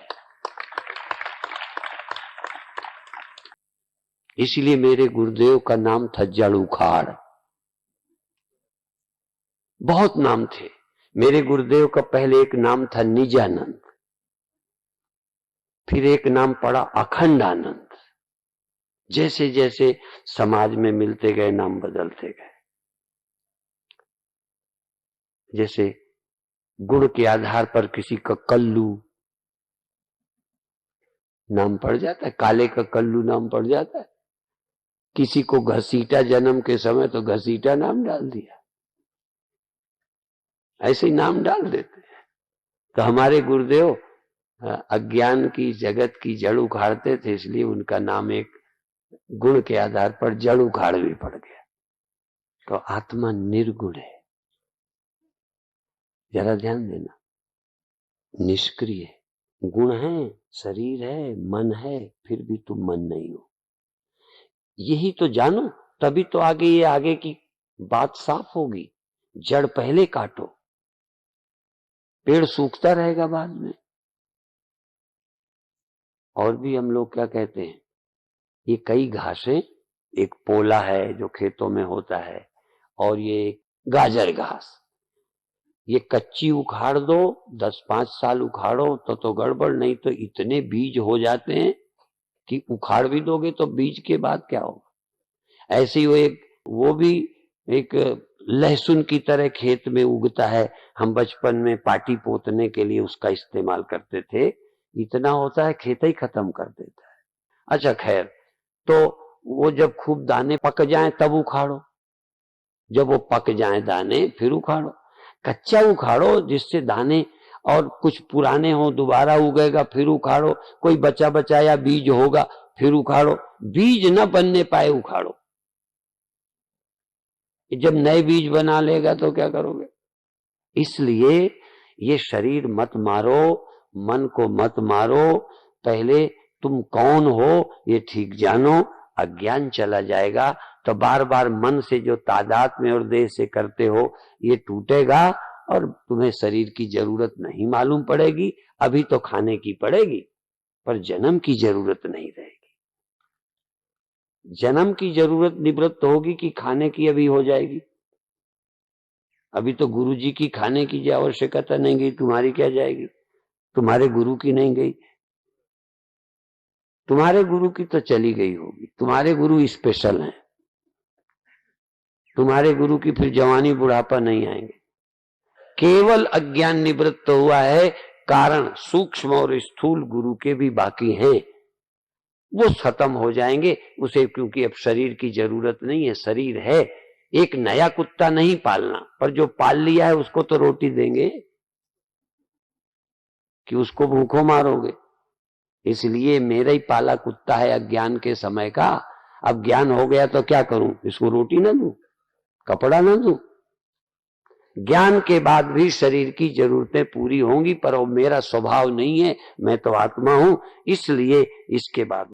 इसलिए मेरे गुरुदेव का नाम था जड़ उखाड़। बहुत नाम थे। मेरे गुरुदेव का पहले एक नाम था निजानंद, फिर एक नाम पड़ा अखंड आनंद। जैसे जैसे समाज में मिलते गए नाम बदलते गए। जैसे गुण के आधार पर किसी का कल्लू नाम पड़ जाता है, काले का कल्लू नाम पड़ जाता है। किसी को घसीटा जन्म के समय तो घसीटा नाम डाल दिया, ऐसे ही नाम डाल देते हैं। तो हमारे गुरुदेव अज्ञान की जगत की जड़ उखाड़ते थे, इसलिए उनका नाम एक गुण के आधार पर जड़ उखाड़ भी पड़ गया। तो आत्मा निर्गुण है, जरा ध्यान देना। निष्क्रिय है, गुण है, शरीर है, मन है, फिर भी तुम मन नहीं हो। यही तो जानो, तभी तो आगे ये आगे की बात साफ होगी। जड़ पहले काटो, पेड़ सूखता रहेगा बाद में। और भी हम लोग क्या कहते हैं, ये कई घासें, एक पोला है जो खेतों में होता है, और ये गाजर घास, ये कच्ची उखाड़ दो, 10-5 साल उखाड़ो तो गड़बड़, नहीं तो इतने बीज हो जाते हैं कि उखाड़ भी दोगे तो बीज के बाद क्या होगा। ऐसे ही वो भी एक लहसुन की तरह खेत में उगता है। हम बचपन में पाटी पोतने के लिए उसका इस्तेमाल करते थे, इतना होता है खेत ही खत्म कर देता है। अच्छा खैर, तो वो जब खूब दाने पक जाएं तब उखाड़ो, जब वो पक जाएं दाने फिर उखाड़ो। कच्चा उखाड़ो जिससे दाने और कुछ पुराने हो, दोबारा उगेगा फिर उखाड़ो, कोई बचा बचाया बीज होगा फिर उखाड़ो, बीज न बनने पाए उखाड़ो। जब नए बीज बना लेगा तो क्या करोगे। इसलिए ये शरीर मत मारो, मन को मत मारो, पहले तुम कौन हो ये ठीक जानो। अज्ञान चला जाएगा तो बार बार मन से जो तादाद में और देह से करते हो ये टूटेगा, और तुम्हें शरीर की जरूरत नहीं मालूम पड़ेगी। अभी तो खाने की पड़ेगी, पर जन्म की जरूरत नहीं रहेगी। जन्म की जरूरत निवृत्त होगी कि खाने की अभी हो जाएगी। अभी तो गुरु जी की खाने की जो आवश्यकता नहीं गई, तुम्हारी क्या जाएगी, तुम्हारे गुरु की नहीं गई। तुम्हारे गुरु की तो चली गई होगी, तुम्हारे गुरु स्पेशल हैं, तुम्हारे गुरु की फिर जवानी बुढ़ापा नहीं आएंगे। केवल अज्ञान निवृत्त हुआ है, कारण सूक्ष्म और स्थूल गुरु के भी बाकी हैं, वो खत्म हो जाएंगे उसे, क्योंकि अब शरीर की जरूरत नहीं है, शरीर है। एक नया कुत्ता नहीं पालना, पर जो पाल लिया है उसको तो रोटी देंगे कि उसको भूखों मारोगे। इसलिए मेरा ही पाला कुत्ता है अज्ञान के समय का, अब ज्ञान हो गया तो क्या करूं, इसको रोटी ना दूं, कपड़ा ना दूं। ज्ञान के बाद भी शरीर की जरूरतें पूरी होंगी, पर वो मेरा स्वभाव नहीं है, मैं तो आत्मा हूं, इसलिए इसके बाद